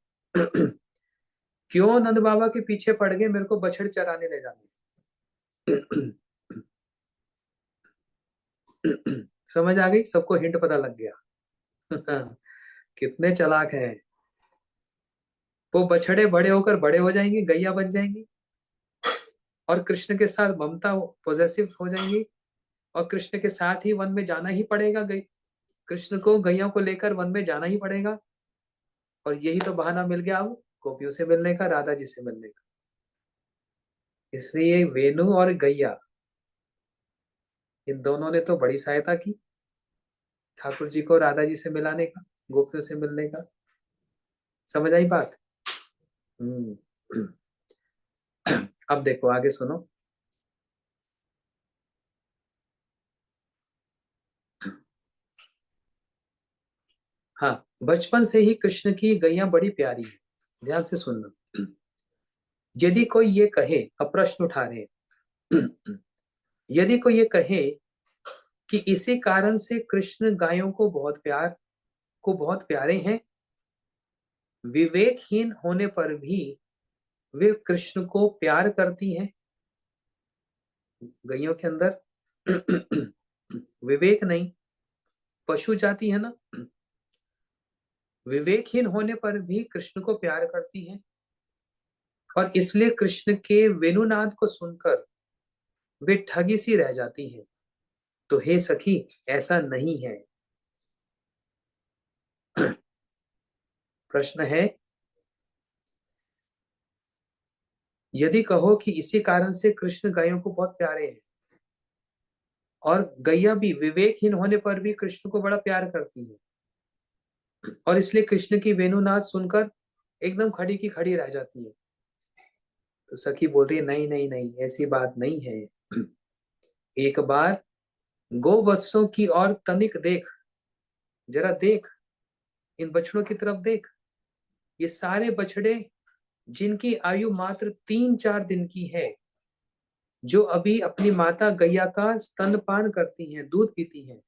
A: क्यों नंद बाबा के पीछे पड़ गए मेरे को बछड़ चराने ले जाने? समझ आ गई? सबको हिंट पता लग गया। कितने चालाक हैं। वो बछड़े बड़े होकर बड़े हो जाएंगे, गैया बन जाएंगी और कृष्ण के साथ ममता पॉजेसिव हो जाएंगी, और कृष्ण के साथ ही वन में जाना ही पड़ेगा। गई कृष्ण को गैया को लेकर वन में जाना ही पड़ेगा। और यही तो बहाना मिल गया अब गोपियों से मिलने का, राधा जी से मिलने का। इसलिए वेणु और गैया, इन दोनों ने तो बड़ी सहायता की ठाकुर जी को राधा जी से मिलाने का, गोपियों से मिलने का। समझ आई बात? हम्म। अब देखो आगे सुनो। हाँ, बचपन से ही कृष्ण की गैया बड़ी प्यारी है। ध्यान से सुनना। यदि कोई ये कहे, अब प्रश्न उठा रहे हैं, यदि कोई ये कहे कि इसी कारण से कृष्ण गायों को बहुत प्यारे हैं, विवेकहीन होने पर भी वे कृष्ण को प्यार करती हैं। गैयों के अंदर विवेक नहीं, पशु जाति है ना, विवेकहीन होने पर भी कृष्ण को प्यार करती हैं। और इसलिए कृष्ण के वेणुनाद को सुनकर वे ठगी सी रह जाती हैं। तो हे सखी, ऐसा नहीं है। प्रश्न है, यदि कहो कि इसी कारण से कृष्ण गायों को बहुत प्यारे हैं, और गैया भी विवेकहीन होने पर भी कृष्ण को बड़ा प्यार करती है, और इसलिए कृष्ण की वेणुनाद सुनकर एकदम खड़ी की खड़ी रह जाती है। तो सखी बोल रही है, नहीं नहीं नहीं, ऐसी बात नहीं है। एक बार गोवत्सों की और तनिक देख, जरा देख, इन बछड़ों की तरफ देख। ये सारे बछड़े जिनकी आयु मात्र 3-4 दिन की है, जो अभी अपनी माता गैया का स्तनपान करती हैं, दूध पीती हैं,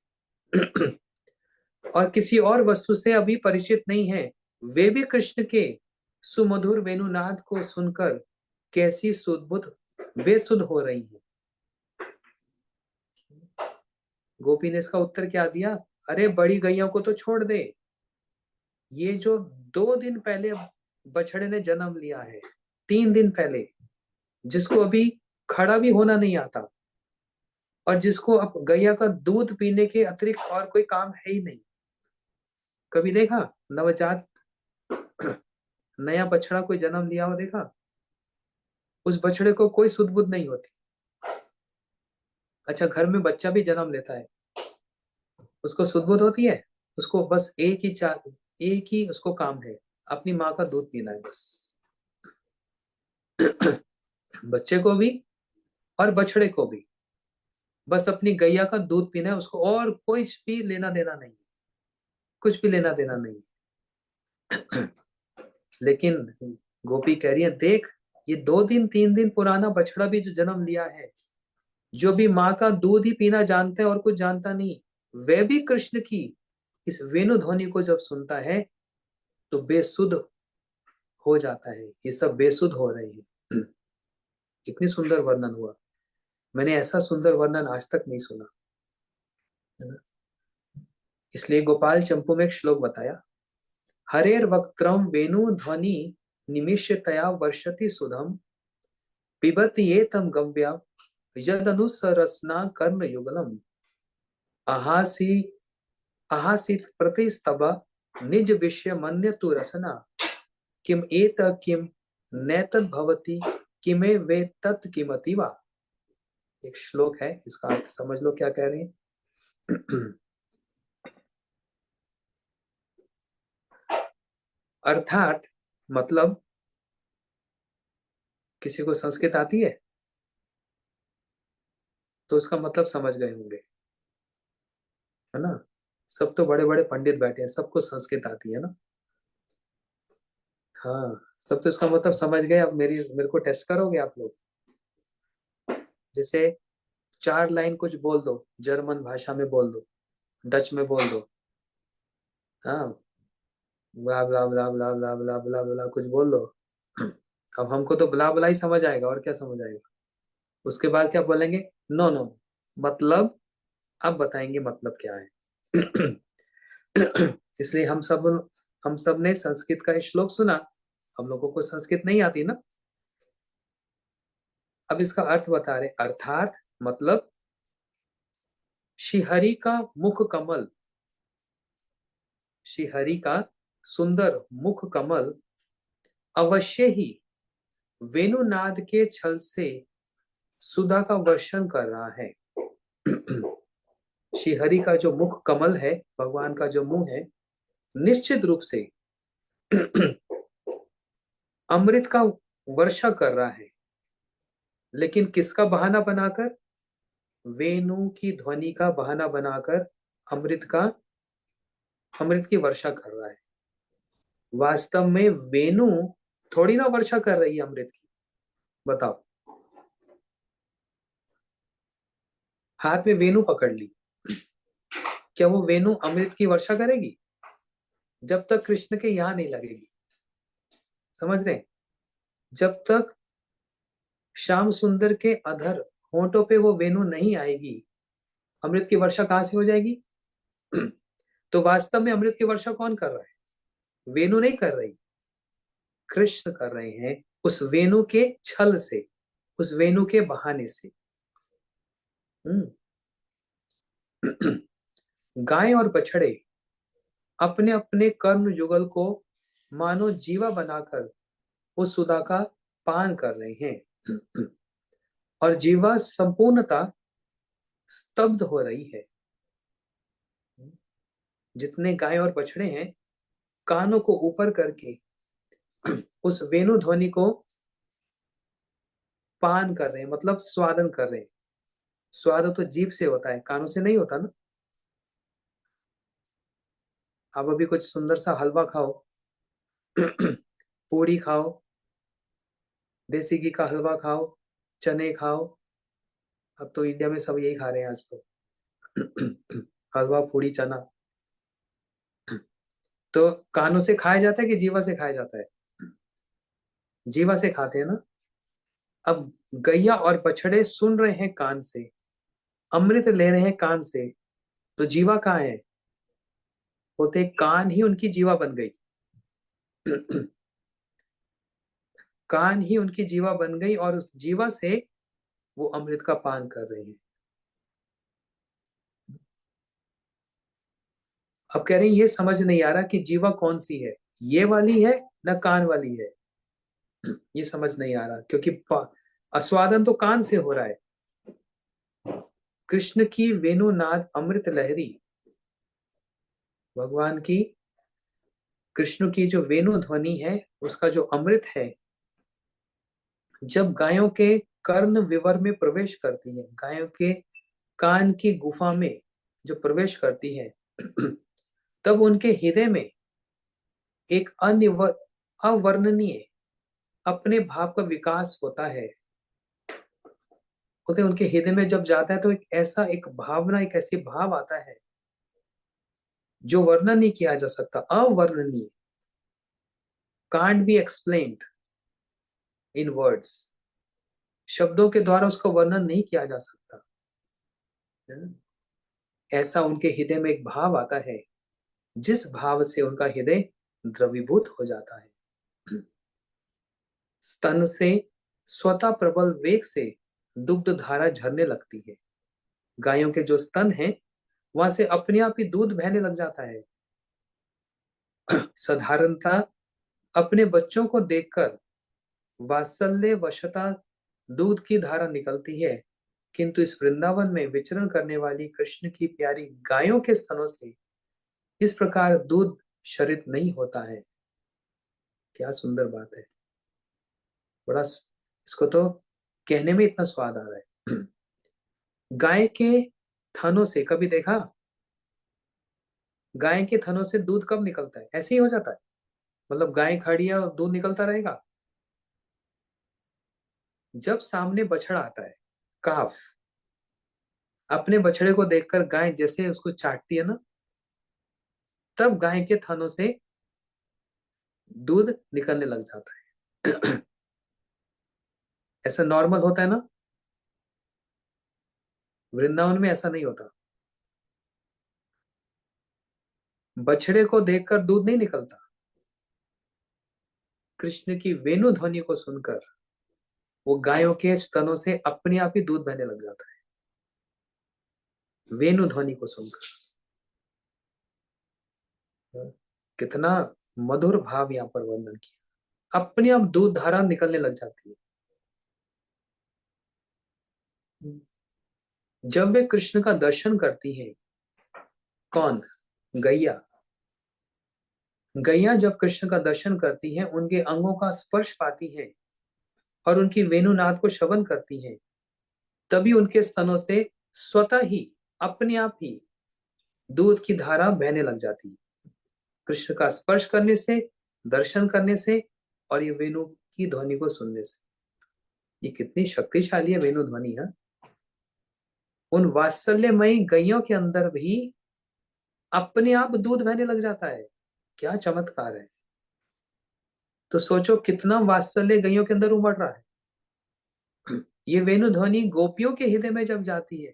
A: और किसी और वस्तु से अभी परिचित नहीं है, वे भी कृष्ण के सुमधुर वेणुनाद को सुनकर कैसी सुदबुद बेसुध हो रही हैं। गोपी ने इसका उत्तर क्या दिया? अरे बड़ी गैया को तो छोड़ दे, ये जो 2 दिन पहले बछड़े ने जन्म लिया है, 3 दिन पहले, जिसको अभी खड़ा भी होना नहीं आता, और जिसको अब गैया का दूध पीने के अतिरिक्त और कोई काम है ही नहीं। कभी देखा नवजात नया बछड़ा कोई जन्म लिया हो, देखा? उस बछड़े को कोई सुध बुध नहीं होती। अच्छा, घर में बच्चा भी जन्म लेता है, उसको सुध बुध होती है? उसको बस एक ही उसको काम है, अपनी माँ का दूध पीना है बस। बच्चे को भी और बछड़े को भी बस अपनी गैया का दूध पीना है उसको, और कोई भी लेना देना नहीं, कुछ भी लेना देना नहीं। लेकिन गोपी कह रही है, देख, ये 2 दिन 3 दिन पुराना बछड़ा भी जो जन्म लिया है, जो भी माँ का दूध ही पीना जानता है और कुछ जानता नहीं, वह भी कृष्ण की इस वेणु ध्वनि को जब सुनता है तो बेसुध हो जाता है। ये सब बेसुध हो रहे हैं। कितनी सुंदर वर्णन हुआ, मैंने ऐसा सुंदर वर्णन आज तक नहीं सुना, है ना? इसलिए गोपाल चंपू में एक श्लोक बताया, हरेर वक्त्रम वेणु ध्वनि निमिषतया वर्षति सुधम, पिबति ये तम गव्या यदनुसरसना कर्ण युगलम, अहासी अहासित प्रतिस्तव निज विषय मन्य तु रसना, किम एत किम नैतद भवति किमे वे तत् किमति वा। एक श्लोक है, इसका अर्थ समझ लो क्या कह रहे हैं। अर्थात मतलब, किसी को संस्कृत आती है तो उसका मतलब समझ गए होंगे, है ना? सब तो बड़े बड़े पंडित बैठे हैं, सबको संस्कृत आती है ना। हाँ, सब तो इसका मतलब समझ गए। अब मेरे को टेस्ट करोगे आप लोग? जैसे 4 लाइन कुछ बोल दो, जर्मन भाषा में बोल दो, डच में बोल दो, हाँ, ब्ला ब्ला ब्ला ब्ला ब्ला ब्ला ब्ला ब्ला कुछ बोल दो। अब हमको तो ब्ला ब्ला ही समझ आएगा, और क्या समझ आएगा? उसके बाद क्या बोलेंगे? नो नो, मतलब अब बताएंगे मतलब क्या है। इसलिए हम सब ने संस्कृत का श्लोक सुना, हम लोगों को संस्कृत नहीं आती ना। अब इसका अर्थ बता रहे, अर्थात मतलब, श्रीहरि का मुख कमल, श्रीहरि का सुंदर मुख कमल अवश्य ही वेणुनाद के छल से सुधा का वर्षण कर रहा है। श्रीहरि का जो मुख कमल है, भगवान का जो मुंह है, निश्चित रूप से अमृत का वर्षा कर रहा है, लेकिन किसका बहाना बनाकर? वेणु की ध्वनि का बहाना बनाकर अमृत की वर्षा कर रहा है। वास्तव में वेणु थोड़ी ना वर्षा कर रही है अमृत की, बताओ। हाथ में वेणु पकड़ ली, क्या वो वेणु अमृत की वर्षा करेगी? जब तक कृष्ण के यहां नहीं लगेगी, समझ रहे? जब तक श्याम सुंदर के अधर होंठों पे वो वेणु नहीं आएगी, अमृत की वर्षा कहां से हो जाएगी? तो वास्तव में अमृत की वर्षा कौन कर रहा है? वेणु नहीं कर रही, कृष्ण कर रहे हैं, उस वेणु के छल से, उस वेणु के बहाने से। हम्म। गाय और बछड़े अपने अपने कर्म युगल को मानो जीवा बनाकर उस सुधा का पान कर रहे हैं और जीवा संपूर्णता स्तब्ध हो रही है। जितने गाय और बछड़े हैं कानों को ऊपर करके उस वेणु ध्वनि को पान कर रहे हैं, मतलब स्वादन कर रहे हैं। स्वाद तो जीभ से होता है, कानों से नहीं होता ना। आप अभी कुछ सुंदर सा हलवा खाओ, पूरी खाओ, देसी घी का हलवा खाओ, चने खाओ। अब तो इंडिया में सब यही खा रहे हैं आज तो। हलवा पूरी चना तो कानों से खाया जाता है कि जीवा से खाया जाता है? जीवा से खाते हैं ना। अब गैया और बछड़े सुन रहे हैं कान से, अमृत ले रहे हैं कान से, तो जीवा कहाँ है? होते कान ही उनकी जीवा बन गई। कान ही उनकी जीवा बन गई और उस जीवा से वो अमृत का पान कर रहे हैं। अब कह रहे हैं ये समझ नहीं आ रहा कि जीवा कौन सी है, ये वाली है ना कान वाली है। ये समझ नहीं आ रहा क्योंकि आस्वादन तो कान से हो रहा है। कृष्ण की वेणुनाद अमृत लहरी, भगवान की, कृष्ण की जो वेणु ध्वनि है उसका जो अमृत है, जब गायों के कर्ण विवर में प्रवेश करती है, गायों के कान की गुफा में जो प्रवेश करती है, तब उनके हृदय में एक अवर्णनीय अपने भाव का विकास होता है। होते उनके हृदय में जब जाता है तो एक ऐसा एक भावना, एक ऐसी भाव आता है जो वर्णन नहीं किया जा सकता, अवर्णनीय, can't be explained in words. शब्दों के द्वारा उसका वर्णन नहीं किया जा सकता। ऐसा उनके हृदय में एक भाव आता है जिस भाव से उनका हृदय द्रवीभूत हो जाता है। स्तन से स्वतः प्रबल वेग से दुग्ध धारा झरने लगती है। गायों के जो स्तन हैं वहां से अपने आप ही दूध बहने लग जाता है। साधारणता अपने बच्चों को देखकर वात्सल्य वशता दूध की धारा निकलती है, किंतु इस वृंदावन में विचरण करने वाली कृष्ण की प्यारी गायों के स्तनों से इस प्रकार दूध शरित नहीं होता है। क्या सुंदर बात है। बड़ा इसको तो कहने में इतना स्वाद आ रहा है। गाय के थनों से कभी देखा? गाय के थनों से दूध कब निकलता है? ऐसे ही हो जाता है, मतलब गाय खड़ी है और दूध निकलता रहेगा? जब सामने बछड़ा आता है, काफ, अपने बछड़े को देखकर गाय जैसे उसको चाटती है ना, तब गाय के थनों से दूध निकलने लग जाता है। ऐसा नॉर्मल होता है ना। वृंदावन में ऐसा नहीं होता। बछड़े को देखकर दूध नहीं निकलता, कृष्ण की वेणु ध्वनि को सुनकर वो गायों के स्तनों से अपने आप ही दूध बहने लग जाता है, वेणु ध्वनि को सुनकर। कितना मधुर भाव यहाँ पर वर्णन किया। अपने आप दूध धारा निकलने लग जाती है। जब वे कृष्ण का दर्शन करती है, कौन? गैया। गैया जब कृष्ण का दर्शन करती है, उनके अंगों का स्पर्श पाती है और उनकी वेणुनाद को श्रवण करती है, तभी उनके स्तनों से स्वतः ही, अपने आप ही दूध की धारा बहने लग जाती है, कृष्ण का स्पर्श करने से, दर्शन करने से और ये वेणु की ध्वनि को सुनने से। ये कितनी शक्तिशाली है वेणु ध्वनि है। उन वात्सल्यमयी गैयों के अंदर भी अपने आप दूध बहने लग जाता है। क्या चमत्कार है। तो सोचो कितना वात्सल्य गैयों के अंदर उमड़ रहा है। ये वेणु ध्वनि गोपियों के हृदय में जब जाती है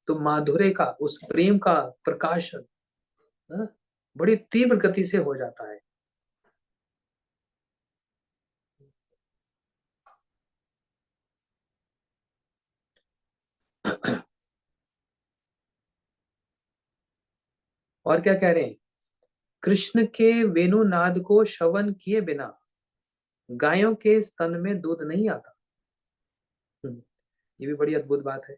A: तो माधुर्य का, उस प्रेम का प्रकाशन बड़ी तीव्र गति से हो जाता है। और क्या कह रहे हैं, कृष्ण के वेणुनाद को श्रवण किए बिना गायों के स्तन में दूध नहीं आता। ये भी बड़ी अद्भुत बात है।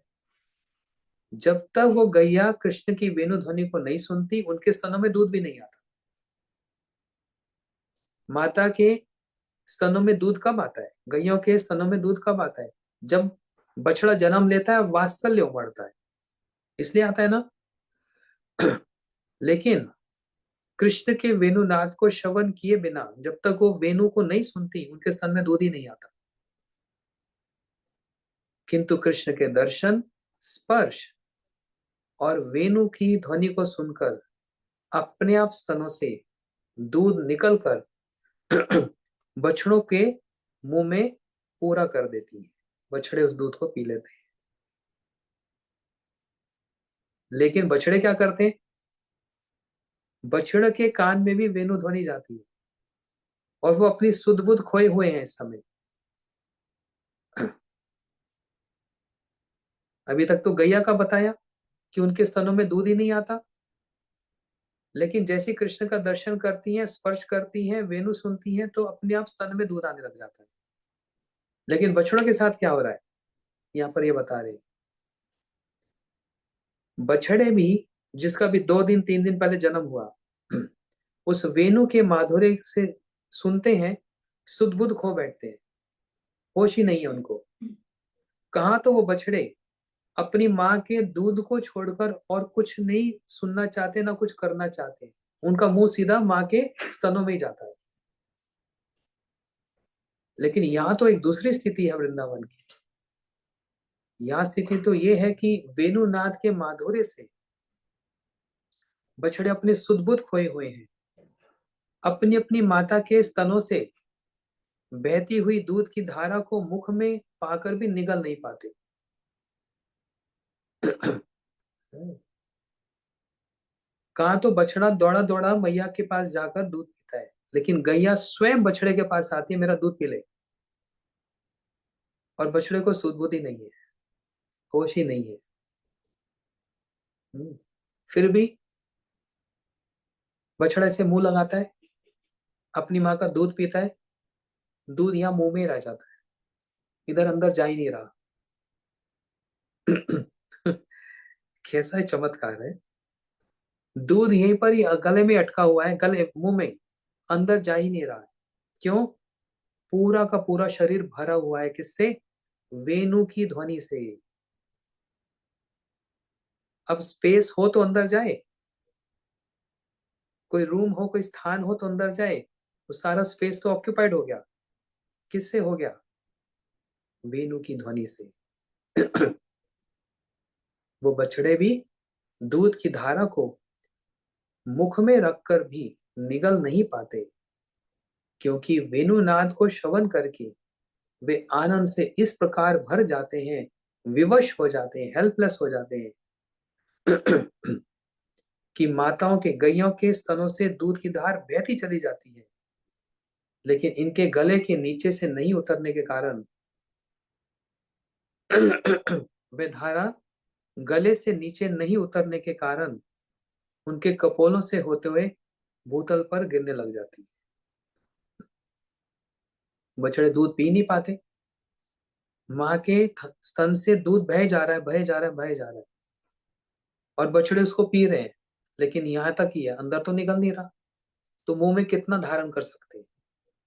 A: जब तक वो गैया कृष्ण की वेणु ध्वनि को नहीं सुनती, उनके स्तनों में दूध भी नहीं आता। माता के स्तनों में दूध कब आता है, गैयों के स्तनों में दूध कब आता है, जब बछड़ा जन्म लेता है, वात्सल्य उमड़ता है, इसलिए आता है ना। लेकिन कृष्ण के वेणुनाद को श्रवण किए बिना जब तक वो वेणु को नहीं सुनती, उनके स्तन में दूध ही नहीं आता। किंतु कृष्ण के दर्शन, स्पर्श और वेणु की ध्वनि को सुनकर अपने आप स्तनों से दूध निकलकर बछड़ों के मुंह में पूरा कर देती है। बछड़े उस दूध को पी लेते हैं। लेकिन बछड़े क्या करते हैं, बछड़े के कान में भी वेणु ध्वनि जाती है और वो अपनी सुध बुध खोए हुए हैं इस समय। अभी तक तो गैया का बताया कि उनके स्तनों में दूध ही नहीं आता, लेकिन जैसे कृष्ण का दर्शन करती हैं, स्पर्श करती हैं, वेणु सुनती हैं, तो अपने आप स्तन में दूध आने लग जाता है। लेकिन बछड़ों के साथ क्या हो रहा है, यहाँ पर ये बता रहे, बछड़े भी, जिसका भी 2 दिन 3 दिन पहले जन्म हुआ, उस वेणु के माधुर्य से सुनते हैं, सुध बुध खो बैठते हैं, होश ही नहीं है उनको। कहाँ तो वो बछड़े अपनी माँ के दूध को छोड़कर और कुछ नहीं सुनना चाहते, ना कुछ करना चाहते, उनका मुंह सीधा माँ के स्तनों में ही जाता है। लेकिन यहाँ तो एक दूसरी स्थिति है वृंदावन की। यहाँ स्थिति तो ये है कि वेणुनाद के माधुर्य से बछड़े अपने सुध बुध खोए हुए हैं, अपनी अपनी माता के स्तनों से बहती हुई दूध की धारा को मुख में पाकर भी निगल नहीं पाते। कहा तो बछड़ा दौड़ा दौड़ा मैया के पास जाकर दूध पीता है, लेकिन गैया स्वयं बछड़े के पास आती है, मेरा दूध पी ले। और बछड़े को सुध बुद्धि नहीं है, होश ही नहीं है। फिर भी बछड़ा से मुंह लगाता है, अपनी माँ का दूध पीता है, दूध यहाँ मुंह में ही रह जाता है, इधर अंदर जा ही नहीं रहा। कैसा है चमत्कार है, दूध यहीं पर ही गले में अटका हुआ है, गले मुंह में, अंदर जा ही नहीं रहा है। क्यों, पूरा का पूरा शरीर भरा हुआ है, किससे, वेणु की ध्वनि से। अब स्पेस हो तो अंदर जाए, कोई रूम हो, कोई स्थान हो तो अंदर जाए, वो सारा स्पेस तो ऑक्यूपाइड हो गया, किससे हो गया, वेणु की ध्वनि से। वो बछड़े भी दूध की धारा को मुख में रखकर भी निगल नहीं पाते, क्योंकि वेणुनाद को श्रवण करके वे आनंद से इस प्रकार भर जाते हैं, विवश हो जाते हैं, हेल्पलेस हो जाते हैं, कि माताओं के, गैयों के स्तनों से दूध की धार बहती चली जाती है, लेकिन इनके गले के नीचे से नहीं उतरने के कारण वे धारा गले से नीचे नहीं उतरने के कारण उनके कपोलों से होते हुए भूतल पर गिरने लग जाती है। बछड़े दूध पी नहीं पाते, माँ के स्तन से दूध बह जा रहा है, बह जा रहा है, बह जा रहा है, और बछड़े उसको पी रहे हैं, लेकिन यहाँ तक ही है, अंदर तो निकल नहीं रहा। तो मुंह में कितना धारण कर सकते हैं,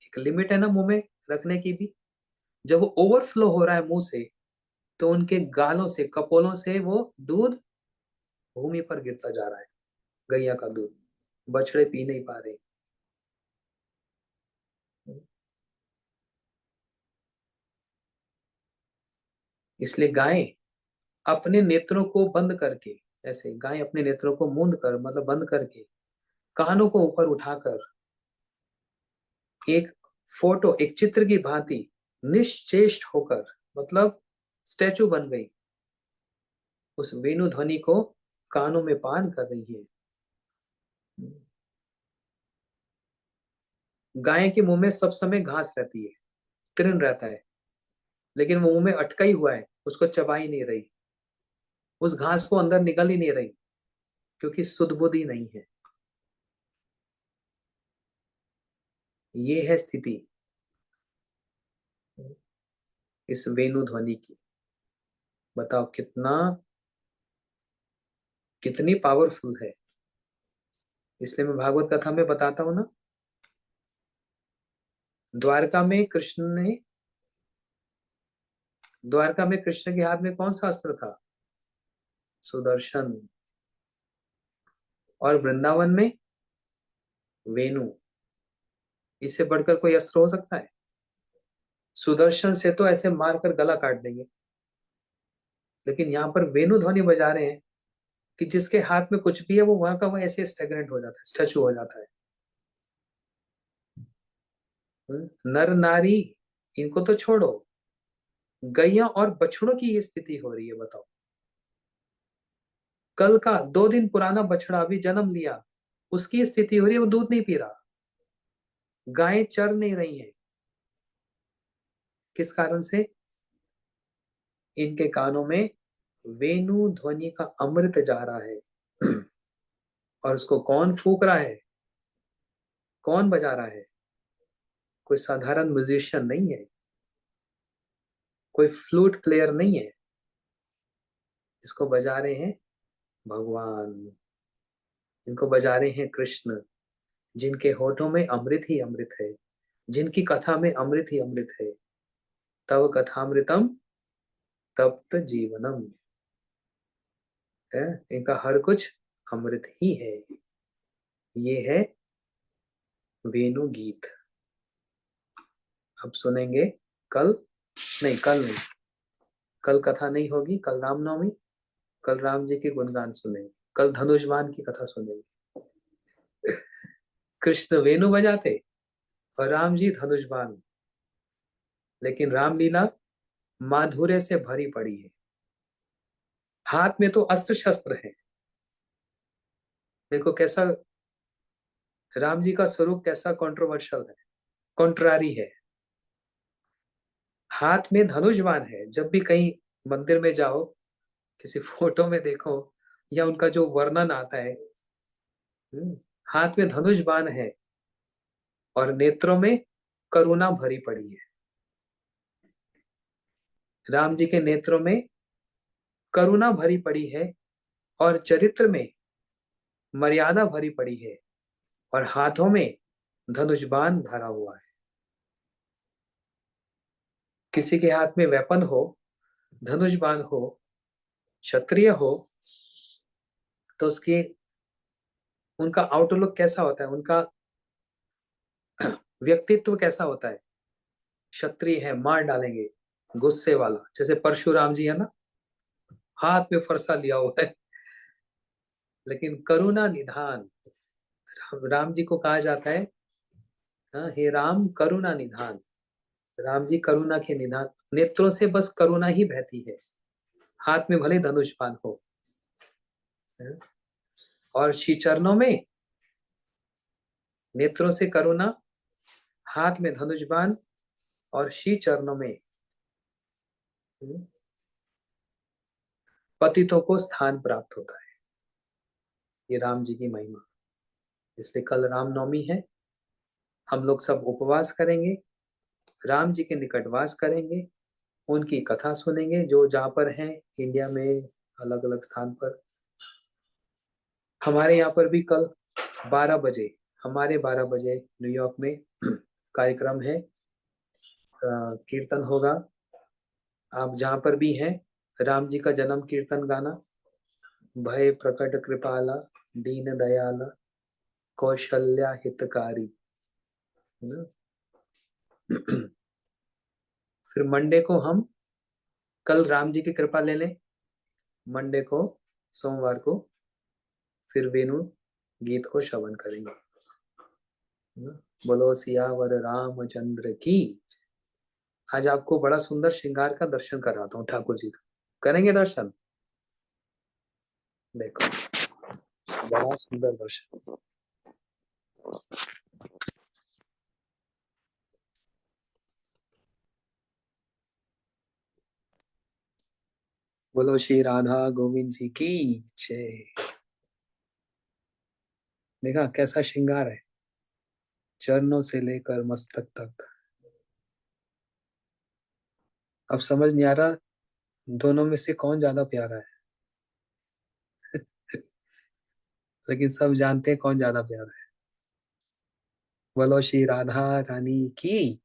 A: एक लिमिट है ना मुंह में रखने की भी। जब वो ओवरफ्लो हो रहा है मुंह से, तो उनके गालों से, कपोलों से वो दूध भूमि पर गिरता जा रहा है, गैया का दूध, बछड़े पी नहीं पा रहे। इसलिए गाय अपने नेत्रों को बंद करके, ऐसे गाय अपने नेत्रों को मूंद कर, मतलब बंद करके, कानों को ऊपर उठाकर एक फोटो, एक चित्र की भांति निश्चेष्ट होकर, मतलब स्टैचू बन गई, उस वेणु ध्वनि को कानों में पान कर रही है। गाय के मुंह में सब समय घास रहती है, तृण रहता है, लेकिन वो मुंह में अटका ही हुआ है, उसको चबा ही नहीं रही, उस घास को अंदर निकल ही नहीं रही। क्योंकि सुध बुद्धि नहीं है। ये है स्थिति इस वेणु ध्वनि की। बताओ कितनी पावरफुल है। इसलिए मैं भागवत कथा में बताता हूं ना, द्वारका में कृष्ण ने द्वारका में कृष्ण के हाथ में कौन सा अस्त्र था? सुदर्शन। और वृंदावन में वेणु। इससे बढ़कर कोई अस्त्र हो सकता है? सुदर्शन से तो ऐसे मारकर गला काट देंगे, लेकिन यहाँ पर वेणु ध्वनि बजा रहे हैं कि जिसके हाथ में कुछ भी है वो वहां का वह ऐसे स्टेगनेंट हो जाता है, स्टैचू हो जाता है। नर नारी इनको तो छोड़ो, गैया और बछड़ों की ये स्थिति हो रही है। बताओ, कल का 2 दिन पुराना बछड़ा अभी जन्म लिया, उसकी स्थिति हो रही है, वो दूध नहीं पी रहा, गायें चर नहीं रही हैं। किस कारण से? इनके कानों में वेणु ध्वनि का अमृत जा रहा है। और उसको कौन फूक रहा है, कौन बजा रहा है? कोई साधारण म्यूजिशियन नहीं है, कोई फ्लूट प्लेयर नहीं है। इसको बजा रहे हैं भगवान, इनको बजा रहे हैं कृष्ण, जिनके होठों में अमृत ही अमृत है, जिनकी कथा में अमृत ही अमृत है। तव कथामृतम तप्त जीवनम है। इनका हर कुछ अमृत ही है। ये है वेणु गीत। अब सुनेंगे कल, नहीं कल नहीं, कल कथा नहीं होगी, कल रामनवमी। कल राम जी के गुणगान सुनेंगे, कल धनुष्मान की कथा सुनेंगे। कृष्ण वेणु बजाते और राम जी धनुष्बाण। लेकिन रामलीला माधुर्य से भरी पड़ी है। हाथ में तो अस्त्र शस्त्र है। देखो कैसा राम जी का स्वरूप कैसा कंट्रोवर्शियल है, कॉन्ट्रारी है। हाथ में धनुष बाण है। जब भी कहीं मंदिर में जाओ, किसी फोटो में देखो, या उनका जो वर्णन आता है, हाथ में धनुष बाण है और नेत्रों में करुणा भरी पड़ी है। राम जी के नेत्रों में करुणा भरी पड़ी है और चरित्र में मर्यादा भरी पड़ी है, और हाथों में धनुष बाण धरा हुआ है। किसी के हाथ में वेपन हो, धनुष बाण हो, क्षत्रिय हो, तो उसकी उनका आउटलुक कैसा होता है, उनका व्यक्तित्व कैसा होता है? क्षत्रिय है, मार डालेंगे, गुस्से वाला। जैसे परशुराम जी है ना, हाथ में फरसा लिया हुआ है, लेकिन करुणा निधान। राम जी को कहा जाता है, हाँ, हे राम करुणा निधान। राम जी करुणा के निधान, नेत्रों से बस करुणा ही बहती है, हाथ में भले धनुष बाण हो। और श्री चरणों में नेत्रों से करुणा, हाथ में धनुष बाण, और श्री चरणों में पतितों को स्थान प्राप्त होता है। ये राम जी की महिमा। इसलिए कल रामनवमी है, हम लोग सब उपवास करेंगे, राम जी के निकटवास करेंगे, उनकी कथा सुनेंगे, जो जहाँ पर हैं इंडिया में, अलग अलग स्थान पर। हमारे यहाँ पर भी कल 12 बजे, हमारे 12 बजे न्यूयॉर्क में कार्यक्रम है, कीर्तन होगा। आप जहाँ पर भी हैं, राम जी का जन्म कीर्तन गाना, भय प्रकट कृपाला दीन दयाला कौशल्या हितकारी, है ना। फिर मंडे को हम, कल राम जी की कृपा ले लें, मंडे को, सोमवार को फिर वेणु गीत को श्रवण करेंगे, है ना। बोलो सियावर रामचंद्र की। आज आपको बड़ा सुंदर श्रृंगार का दर्शन कराता हूँ, ठाकुर जी का। करेंगे दर्शन? देखो, बड़ा सुंदर दर्शन। बोलो श्री राधा गोविंद जी की जय। देखा कैसा श्रृंगार है, चरणों से लेकर मस्तक तक। अब समझ नहीं आ रहा दोनों में से कौन ज्यादा प्यारा है। लेकिन सब जानते हैं कौन ज्यादा प्यारा है। बोलो श्री राधा रानी की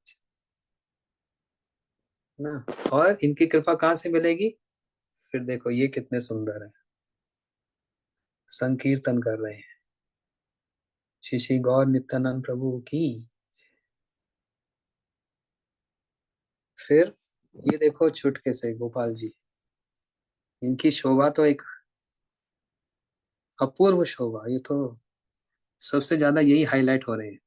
A: ना। और इनकी कृपा कहाँ से मिलेगी? फिर देखो ये कितने सुंदर है, संकीर्तन कर रहे हैं श्री श्री गौर नित्यानंद प्रभु की। फिर ये देखो चुटके से गोपाल जी, इनकी शोभा तो एक अपूर्व शोभा, ये तो सबसे ज्यादा यही हाईलाइट हो रहे हैं।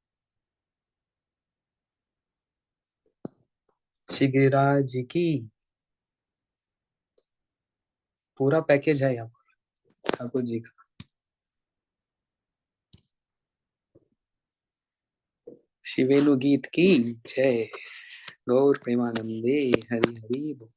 A: श्री गिरिराज जी की पूरा पैकेज है यहाँ पर ठाकुर जी का। शिवेनु गीत की जय। गौर प्रेमानंदे हरि हरि बोल।